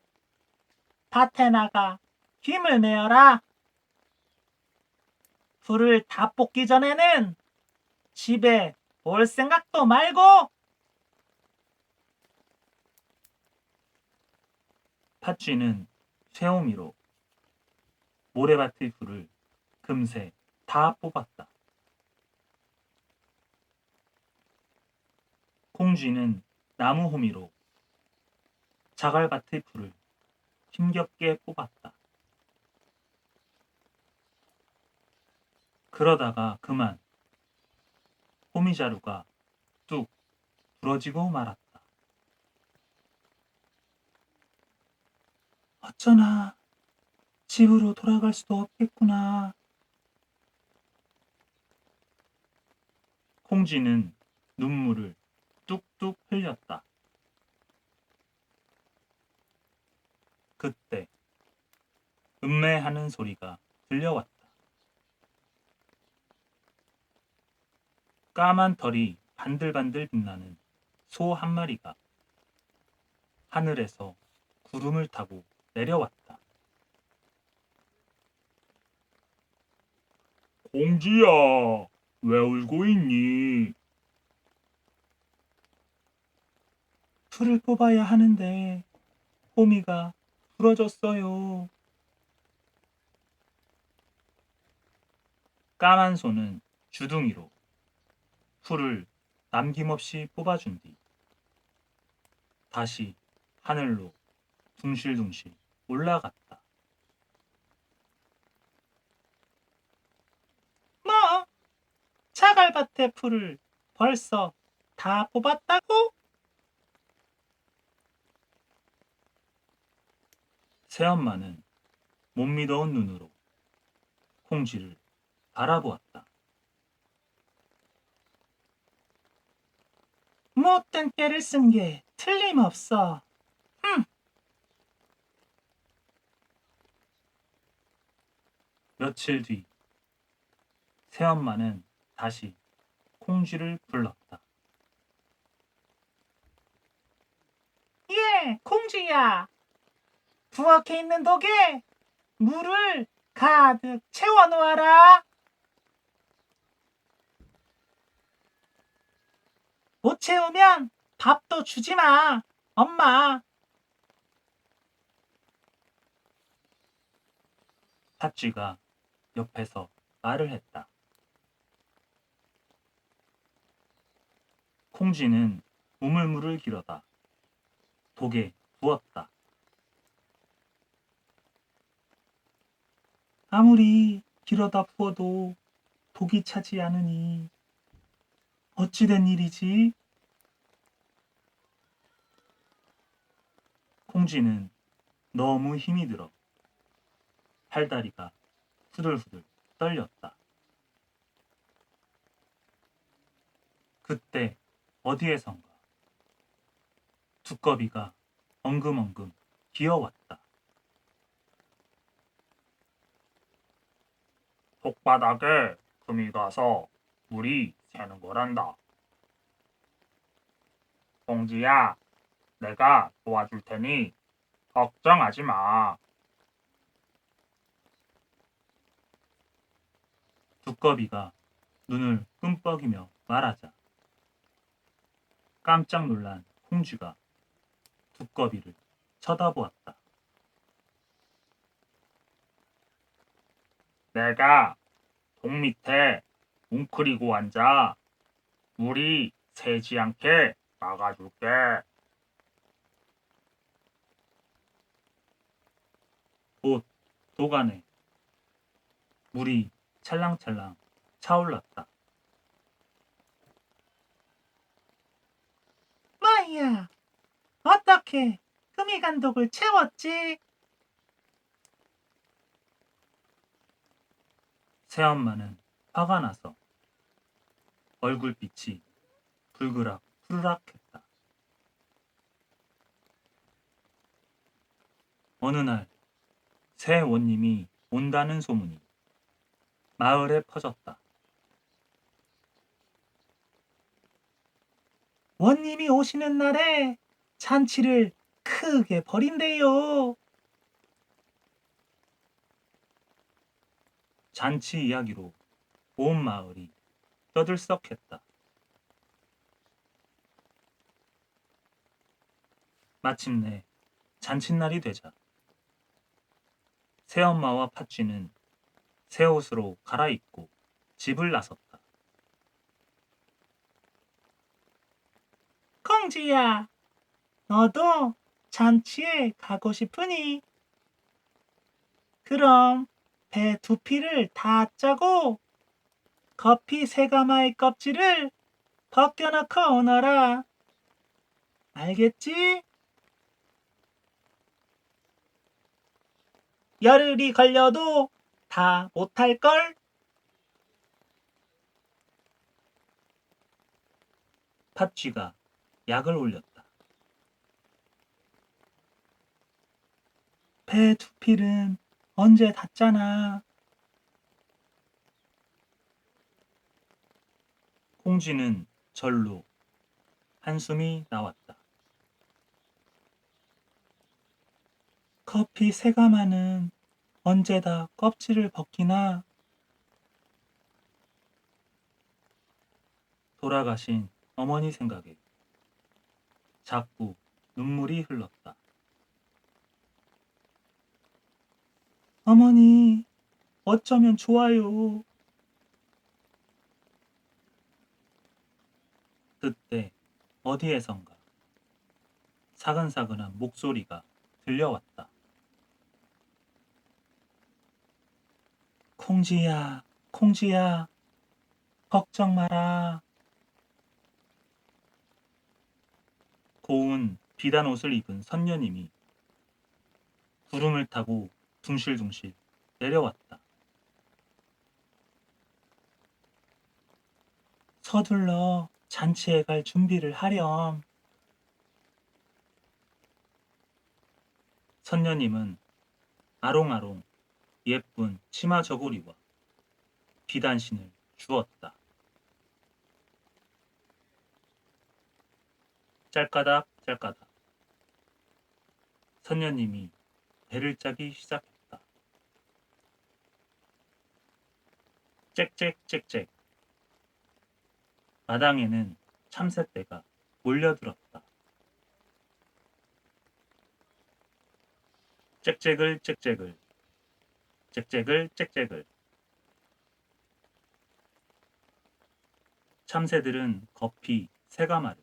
S2: 밭에 나가 힘을 내어라. 불을 다 뽑기 전에는 집에 올 생각도 말고.
S1: 팥쥐는 쇠호미로 모래밭의 불을 금세 다 뽑았다. 콩쥐는 나무호미로 자갈밭의 불을 힘겹게 뽑았다. 그러다가 그만 호미자루가 뚝 부러지고 말았다. 어쩌나 집으로 돌아갈 수도 없겠구나. 콩쥐는 눈물을 뚝뚝 흘렸다. 그때 음매하는 소리가 들려왔다. 까만 털이 반들반들 빛나는 소 한 마리가 하늘에서 구름을 타고 내려왔다. 콩쥐야, 왜 울고 있니? 풀을 뽑아야 하는데 호미가 부러졌어요. 까만 소는 주둥이로 풀을 남김없이 뽑아준 뒤 다시 하늘로 둥실둥실 올라갔다.
S2: 뭐? 자갈밭의 풀을 벌써 다 뽑았다고?
S1: 새엄마는 못 믿어온 눈으로 콩쥐를 바라보았다.
S2: 못된 깨를 쓴 게 틀림없어.
S1: 며칠 뒤 새엄마는 다시 콩쥐를 불렀다.
S2: 예, 콩쥐야. 부엌에 있는 독에 물을 가득 채워놓아라. 못 채우면 밥도 주지 마, 엄마.
S1: 팥쥐가 옆에서 말을 했다. 콩쥐는 우물물을 길어다 독에 부었다. 아무리 길어다 부어도 독이 차지 않으니 어찌된 일이지? 콩쥐는 너무 힘이 들어 팔다리가 후들후들 떨렸다. 그때 어디에선가 두꺼비가 엉금엉금 기어왔다.
S2: 독바닥에 금이 가서 물이 새는 거란다. 콩쥐야, 내가 도와줄 테니 걱정하지 마.
S1: 두꺼비가 눈을 끔뻑이며 말하자 깜짝 놀란 콩쥐가 두꺼비를 쳐다보았다.
S2: 내가 독 밑에 웅크리고 앉아 물이 새지 않게 막아줄게.
S1: 곧 독 안에 물이 찰랑찰랑 차올랐다.
S3: 뭐야, 어떻게 금이 간독을 채웠지?
S1: 새엄마는 화가 나서 얼굴빛이 불그락 푸르락했다. 어느 날 새 원님이 온다는 소문이 마을에 퍼졌다.
S3: 원님이 오시는 날에 잔치를 크게 벌인대요.
S1: 잔치 이야기로 온 마을이 떠들썩했다. 마침내 잔칫날이 되자 새엄마와 팥쥐는 새 옷으로 갈아입고 집을 나섰다.
S3: 콩쥐야, 너도 잔치에 가고 싶으니? 그럼 배 두피를 다 짜고 커피 세 가마의 껍질을 벗겨놓고 오너라. 알겠지? 열흘이 걸려도 다 못할걸?
S1: 팥쥐가 약을 올렸다.
S3: 배 두필은 언제 닿잖아.
S1: 콩쥐는 절로 한숨이 나왔다.
S3: 커피 세 가마는 언제 다 껍질을 벗기나?
S1: 돌아가신 어머니 생각에 자꾸 눈물이 흘렀다.
S3: 어머니, 어쩌면 좋아요.
S1: 그때 어디에선가 사근사근한 목소리가 들려왔다.
S3: 콩쥐야, 콩쥐야, 걱정 마라.
S1: 고운 비단 옷을 입은 선녀님이 구름을 타고 둥실둥실 내려왔다.
S3: 서둘러 잔치에 갈 준비를 하렴.
S1: 선녀님은 아롱아롱 예쁜 치마 저고리와 비단신을 주었다. 짤까닥 짤까닥 선녀님이 배를 짜기 시작했다. 짹짹짹짹 마당에는 참새떼가 몰려들었다. 짹짹을 짹짹을 짹짹을 짹짹을 참새들은 거피 세 가마를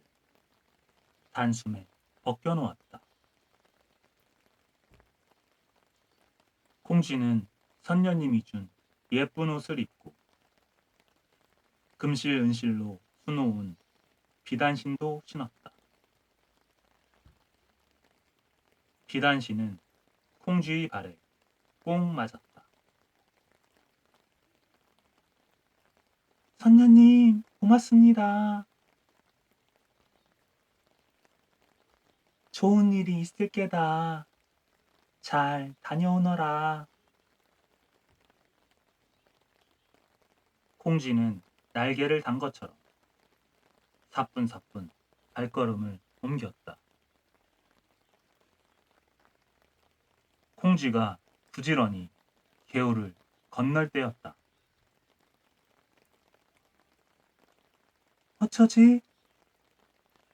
S1: 단숨에 벗겨놓았다. 콩쥐는 선녀님이 준 예쁜 옷을 입고 금실 은실로 수놓은 비단신도 신었다. 비단신은 콩쥐의 발에 꼭 맞았다.
S3: 선녀님, 고맙습니다. 좋은 일이 있을 게다. 잘 다녀오너라.
S1: 콩쥐는 날개를 단 것처럼 사뿐사뿐 발걸음을 옮겼다. 콩쥐가 부지런히 개울을 건널 때였다.
S3: 어쩌지?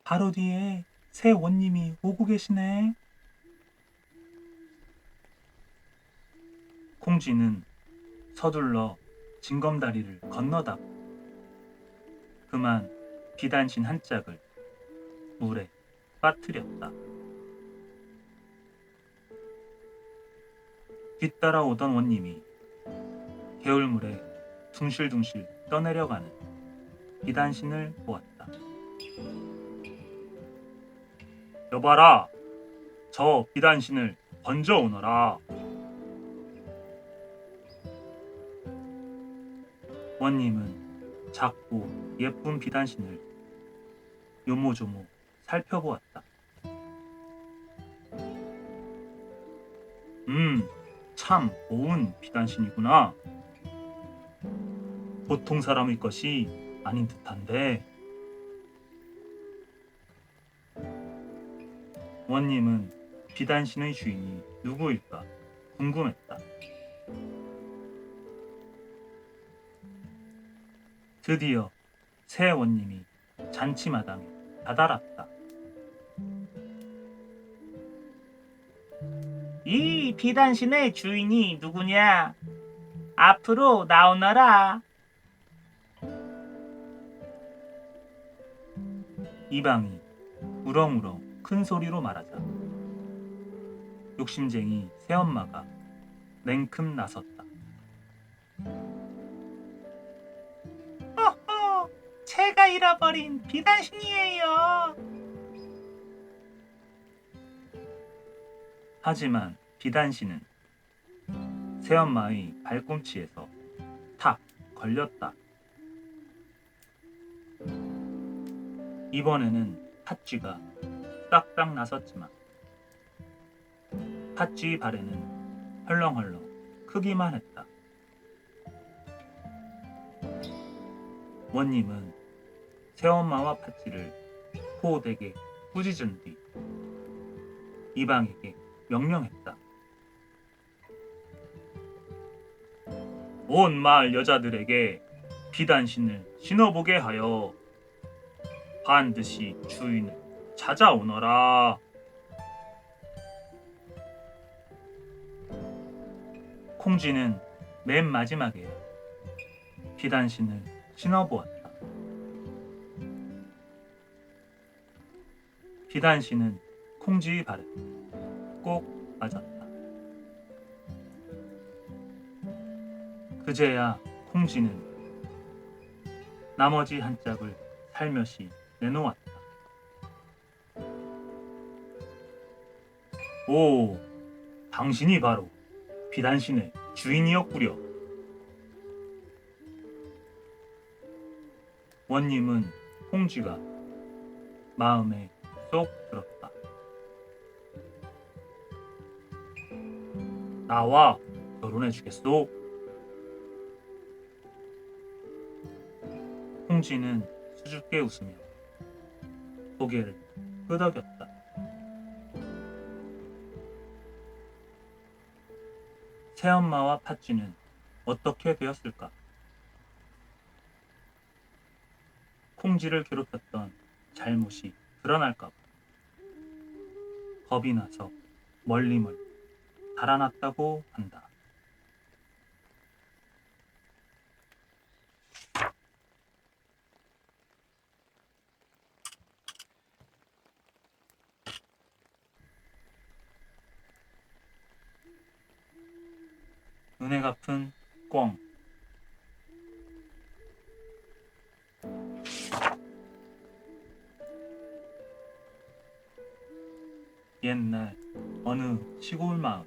S3: 바로 뒤에 새 원님이 오고 계시네.
S1: 콩쥐는 서둘러 징검다리를 건너다가 그만 비단신 한 짝을 물에 빠뜨렸다. 뒤따라오던 원님이 개울물에 둥실둥실 떠내려가는 비단신을 보았다. 여봐라, 저 비단신을 건져오너라. 원님은 작고 예쁜 비단신을 요모조모 살펴보았다. 참 고운 비단신이구나. 보통 사람의 것이 아닌 듯한데. 원님은 비단신의 주인이 누구일까 궁금했다. 드디어 새 원님이 잔치마당에 다다랐다.
S3: 이 비단신의 주인이 누구냐? 앞으로 나오너라.
S1: 이방이 우렁우렁 큰 소리로 말하자 욕심쟁이 새엄마가 냉큼 나섰다.
S3: 허허, 제가 잃어버린 비단신이에요.
S1: 하지만 비단신은 새엄마의 발꿈치에서 탁 걸렸다. 이번에는 팥쥐가 싹싹 나섰지만 팥쥐의 발에는 헐렁헐렁 크기만 했다. 원님은 새엄마와 팥쥐를 호되게 꾸짖은 뒤 이방에게 명령했다. 온 마을 여자들에게 비단신을 신어보게 하여 반드시 주인을 찾아오너라. 콩쥐는 맨 마지막에 비단신을 신어보았다. 비단신은 콩쥐의 발에 꼭 맞았다. 그제야 콩쥐는 나머지 한 짝을 살며시 내놓았다. 오, 당신이 바로 비단신의 주인이었구려. 원님은 콩쥐가 마음에 쏙 들었다. 나와 결혼해 주겠소? 콩쥐는 수줍게 웃으며 고개를 끄덕였다. 새엄마와 팥쥐는 어떻게 되었을까? 콩쥐를 괴롭혔던 잘못이 드러날까 봐 겁이 나서 멀리 달아났다고 한다. 눈에 갚은 꿩. 옛날 어느 시골 마을,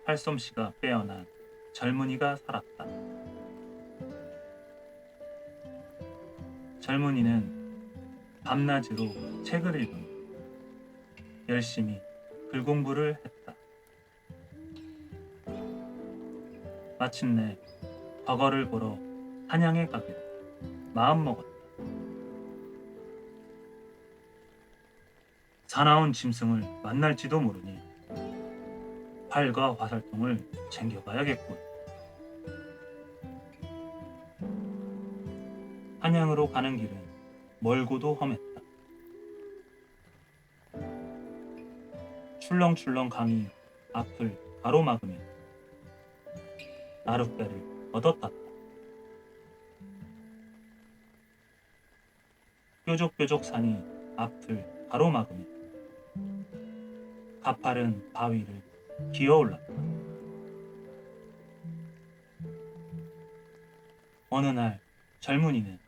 S1: 팔솜씨가 빼어난 젊은이가 살았다. 젊은이는 밤낮으로 책을 읽으며 열심히 글 공부를 했다. 마침내 과거를 보러 한양에 가기로 마음먹었다. 사나운 짐승을 만날지도 모르니 활과 화살통을 챙겨가야겠군. 한양으로 가는 길은 멀고도 험했다. 출렁출렁 강이 앞을 가로막으며 나룻배를 얻어탔다. 뾰족뾰족 산이 앞을 가로막으며 가파른 바위를 기어올랐다. 어느 날 젊은이는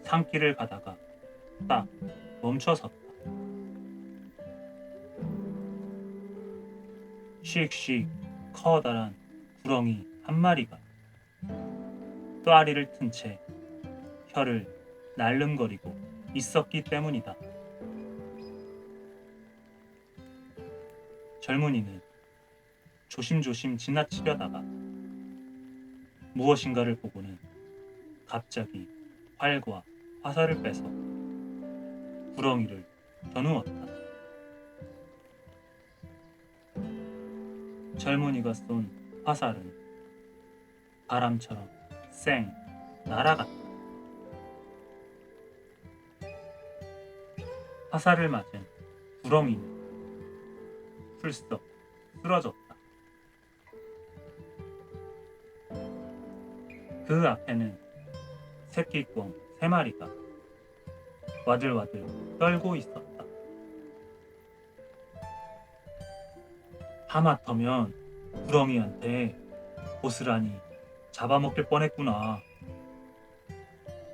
S1: 산길을 가다가 딱 멈춰섰다. 씩씩 커다란 구렁이 한 마리가 뙬리를 튼 채 혀를 날름거리고 있었기 때문이다. 젊은이는 조심조심 지나치려다가 무엇인가를 보고는 갑자기 활과 화살을 빼서 구렁이를 겨누었다. 젊은이가 쏜 화살은 바람처럼 쌩 날아갔다. 화살을 맞은 구렁이는 풀썩 쓰러졌다. 그 앞에는 새끼꿩 3마리가 와들와들 떨고 있었다. 하마터면 구렁이한테 고스란히 잡아먹힐 뻔했구나.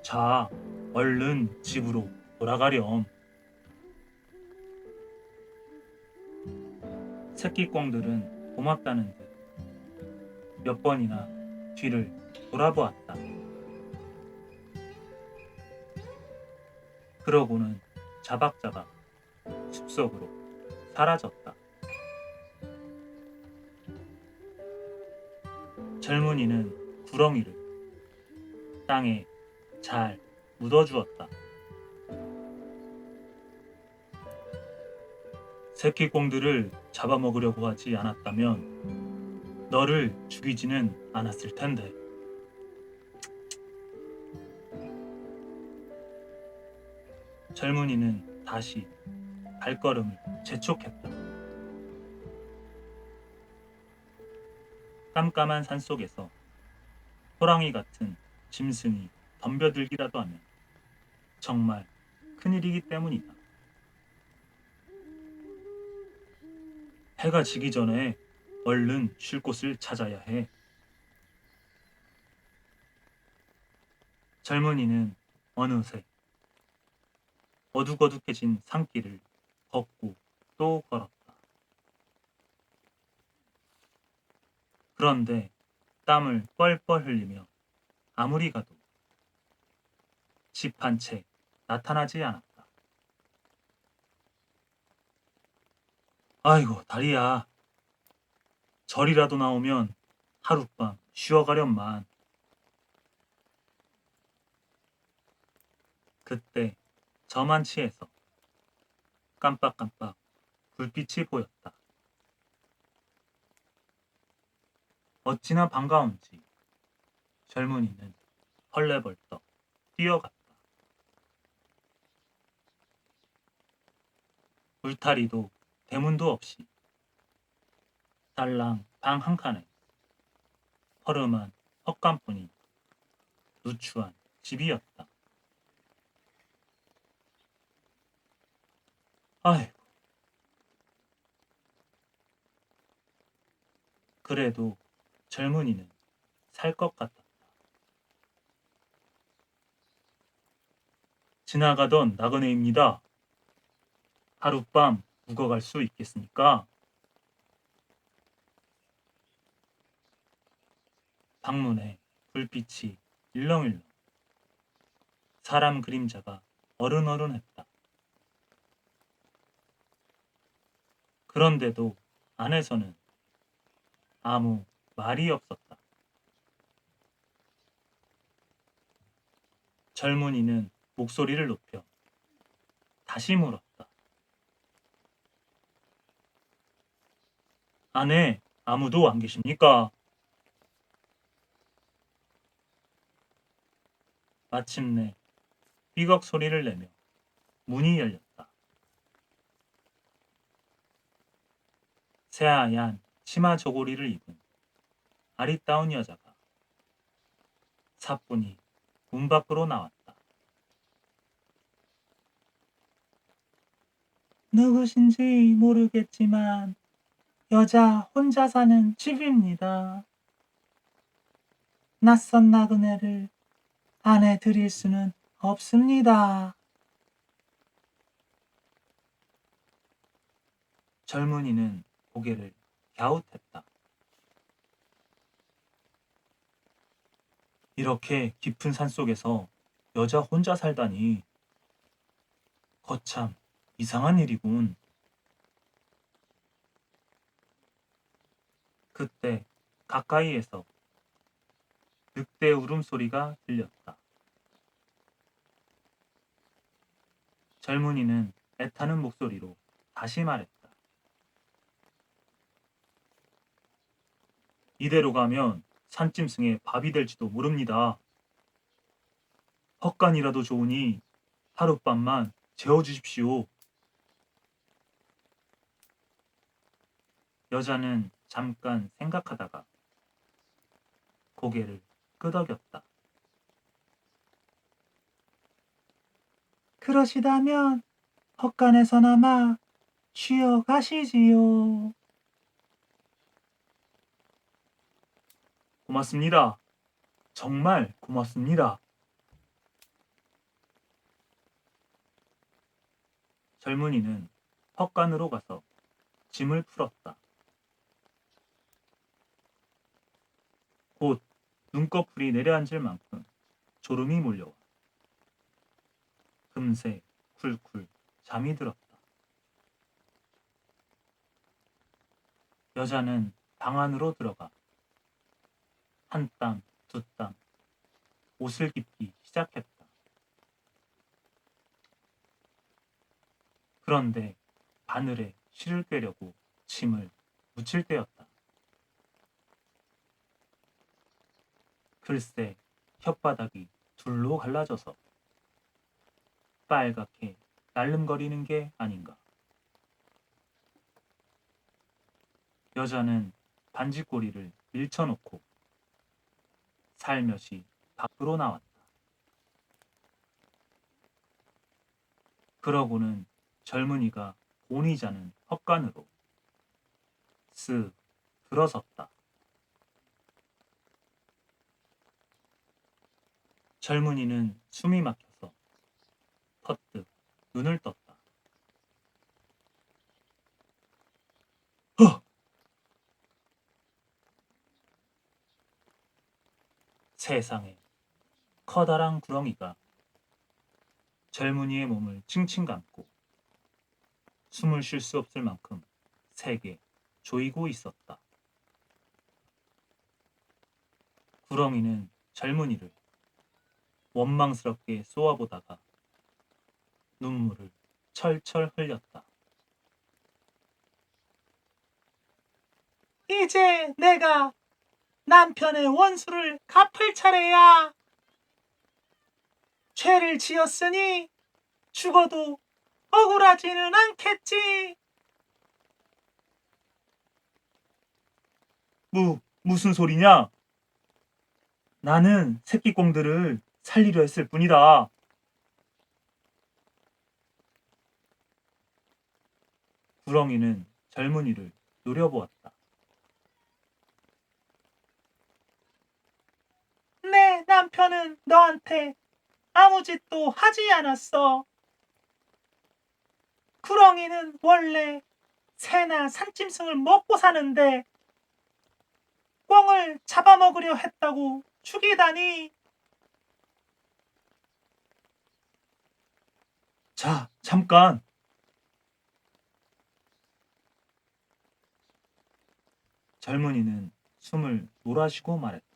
S1: 자, 얼른 집으로 돌아가렴. 새끼꿩들은 고맙다는 듯 몇 번이나 뒤를 돌아보았다. 그러고는 자박자박 숲속으로 사라졌다. 젊은이는 구렁이를 땅에 잘 묻어주었다. 새끼꿩들을 잡아먹으려고 하지 않았다면 너를 죽이지는 않았을 텐데. 젊은이는 다시 발걸음을 재촉했다. 깜깜한 산속에서 호랑이 같은 짐승이 덤벼들기라도 하면 정말 큰일이기 때문이다. 해가 지기 전에 얼른 쉴 곳을 찾아야 해. 젊은이는 어느새 어둑어둑해진 산길을 걷고 또 걸었다. 그런데 땀을 뻘뻘 흘리며 아무리 가도 집 한 채 나타나지 않았다. 아이고 다리야. 절이라도 나오면 하룻밤 쉬어가련만. 그때 저만치에서 깜빡깜빡 불빛이 보였다. 어찌나 반가운지 젊은이는 헐레벌떡 뛰어갔다. 울타리도 대문도 없이 달랑 방 한 칸에 허름한 헛간뿐인 누추한 집이었다. 아이고, 그래도 젊은이는 살 것 같았다. 지나가던 나그네입니다. 하룻밤 묵어갈 수 있겠습니까? 방문에 불빛이 일렁일렁. 사람 그림자가 어른어른했다. 그런데도 안에서는 아무 말이 없었다. 젊은이는 목소리를 높여 다시 물었다. 안에 아무도 안 계십니까? 마침내 삐걱 소리를 내며 문이 열렸다. 새하얀 치마 저고리를 입은 아리따운 여자가 사뿐히 문 밖으로 나왔다. 누구신지 모르겠지만 여자 혼자 사는 집입니다. 낯선 나그네를 안에 들일 수는 없습니다. 젊은이는 고개를 갸웃했다. 이렇게 깊은 산속에서 여자 혼자 살다니 거참 이상한 일이군. 그때 가까이에서 늑대 울음소리가 들렸다. 젊은이는 애타는 목소리로 다시 말했다. 이대로 가면 산짐승의 밥이 될지도 모릅니다. 헛간이라도 좋으니 하룻밤만 재워주십시오. 여자는 잠깐 생각하다가 고개를 끄덕였다. 그러시다면 헛간에서나마 쉬어 가시지요. 고맙습니다. 정말 고맙습니다. 젊은이는 헛간으로 가서 짐을 풀었다. 곧 눈꺼풀이 내려앉을 만큼 졸음이 몰려와 금세 쿨쿨 잠이 들었다. 여자는 방 안으로 들어가 한 땀, 두 땀 옷을 입기 시작했다. 그런데 바늘에 실을 꿰려고 침을 묻힐 때였다. 글쎄 혓바닥이 둘로 갈라져서 빨갛게 날름거리는 게 아닌가. 여자는 반지꼬리를 밀쳐놓고 살며시 밖으로 나왔다. 그러고는 젊은이가 곤히 자는 헛간으로 쓱 들어섰다. 젊은이는 숨이 막혀서 퍼뜩 눈을 떴다. 허! 세상에 커다란 구렁이가 젊은이의 몸을 칭칭 감고 숨을 쉴 수 없을 만큼 세게 조이고 있었다. 구렁이는 젊은이를 원망스럽게 쏘아보다가 눈물을 철철 흘렸다. 이제 내가 남편의 원수를 갚을 차례야. 죄를 지었으니 죽어도 억울하지는 않겠지. 무슨 소리냐? 나는 새끼공들을 살리려 했을 뿐이다. 구렁이는 젊은이를 노려보았다.
S3: 너는 너한테 아무 짓도 하지 않았어. 구렁이는 원래 새나 산짐승을 먹고 사는데 꿩을 잡아먹으려 했다고 죽이다니.
S1: 자, 잠깐. 젊은이는 숨을 몰아쉬고 말했다.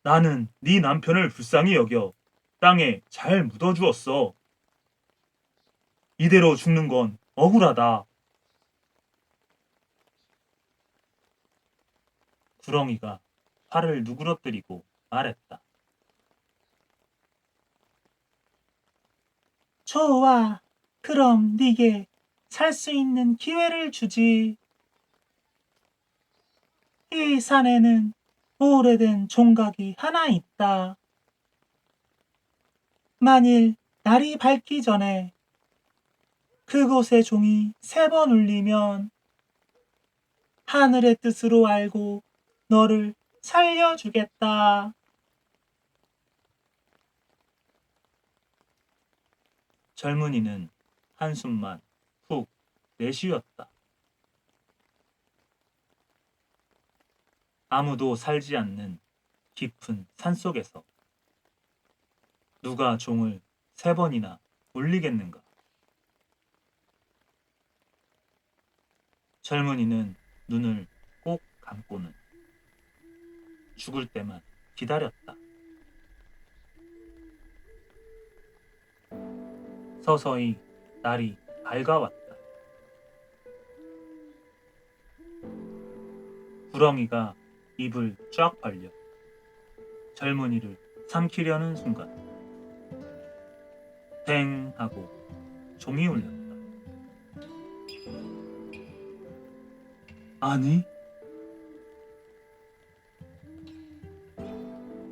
S1: 나는 네 남편을 불쌍히 여겨 땅에 잘 묻어주었어. 이대로 죽는 건 억울하다. 구렁이가 팔을 누그러뜨리고 말했다.
S3: 좋아. 그럼 네게 살 수 있는 기회를 주지. 이 산에는 오래된 종각이 하나 있다. 만일 날이 밝기 전에 그곳의 종이 3번 울리면 하늘의 뜻으로 알고 너를 살려주겠다.
S1: 젊은이는 한숨만 훅 내쉬었다. 아무도 살지 않는 깊은 산속에서 누가 종을 3번이나 울리겠는가? 젊은이는 눈을 꼭 감고는 죽을 때만 기다렸다. 서서히 날이 밝아왔다. 구렁이가 입을 쫙 벌려 젊은이를 삼키려는 순간 땡 하고 종이 울렸다. 아니?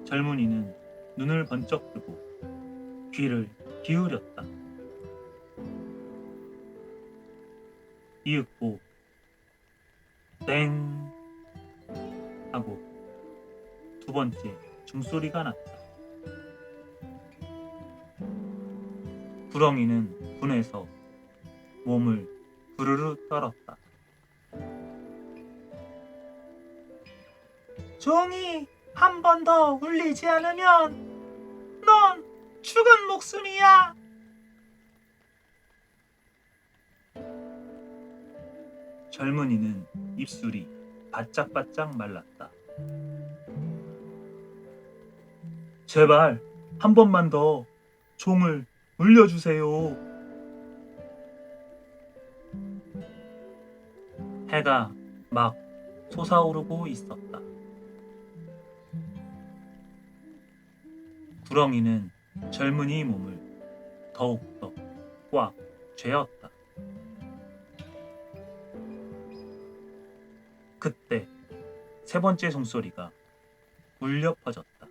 S1: 젊은이는 눈을 번쩍 뜨고 귀를 기울였다. 이윽고 땡 하고 2번째 종소리가 났다. 구렁이는 분해서 몸을 부르르 떨었다.
S3: 종이 한 번 더 울리지 않으면 넌 죽은 목숨이야.
S1: 젊은이는 입술이 바짝바짝 말랐다. 제발 한 번만 더 종을 울려주세요. 해가 막 솟아오르고 있었다. 구렁이는 젊은이 몸을 더욱더 꽉 쥐었다. 그때 3번째 종소리가 울려 퍼졌다.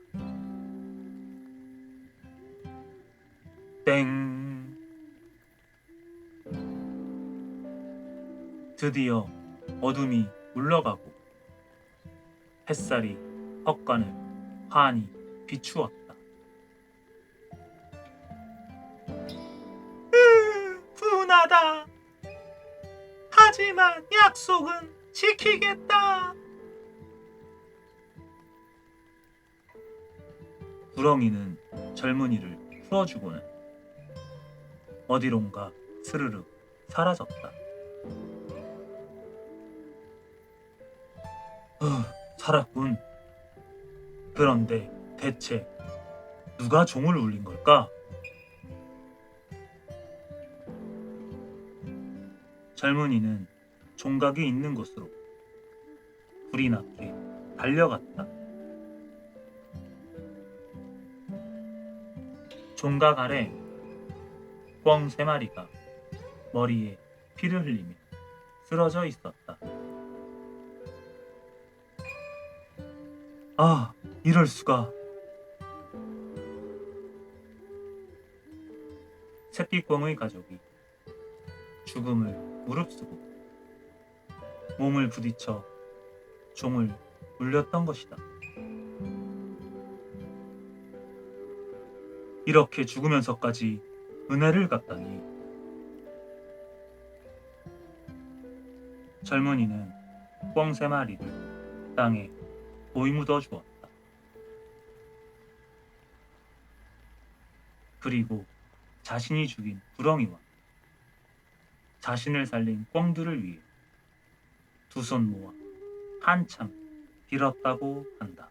S1: 땡. 드디어 어둠이 물러가고 햇살이 헛간을 환히 비추었다.
S3: 분하다. 하지만 약속은 지키겠다.
S1: 구렁이는 젊은이를 풀어주고는 어디론가 스르륵 사라졌다. 살았군. 그런데 대체 누가 종을 울린 걸까? 젊은이는 종각이 있는 곳으로 불이 나게 달려갔다. 종각 아래 꿩 3마리가 머리에 피를 흘리며 쓰러져 있었다. 아, 이럴 수가. 새끼 꿩의 가족이 죽음을 무릅쓰고 몸을 부딪혀 종을 울렸던 것이다. 이렇게 죽으면서까지 은혜를 갚다니. 젊은이는 꿩 3마리를 땅에 보이묻어 주었다. 그리고 자신이 죽인 구렁이와 자신을 살린 꿩들을 위해 두 손 모아 한참 빌었다고 한다.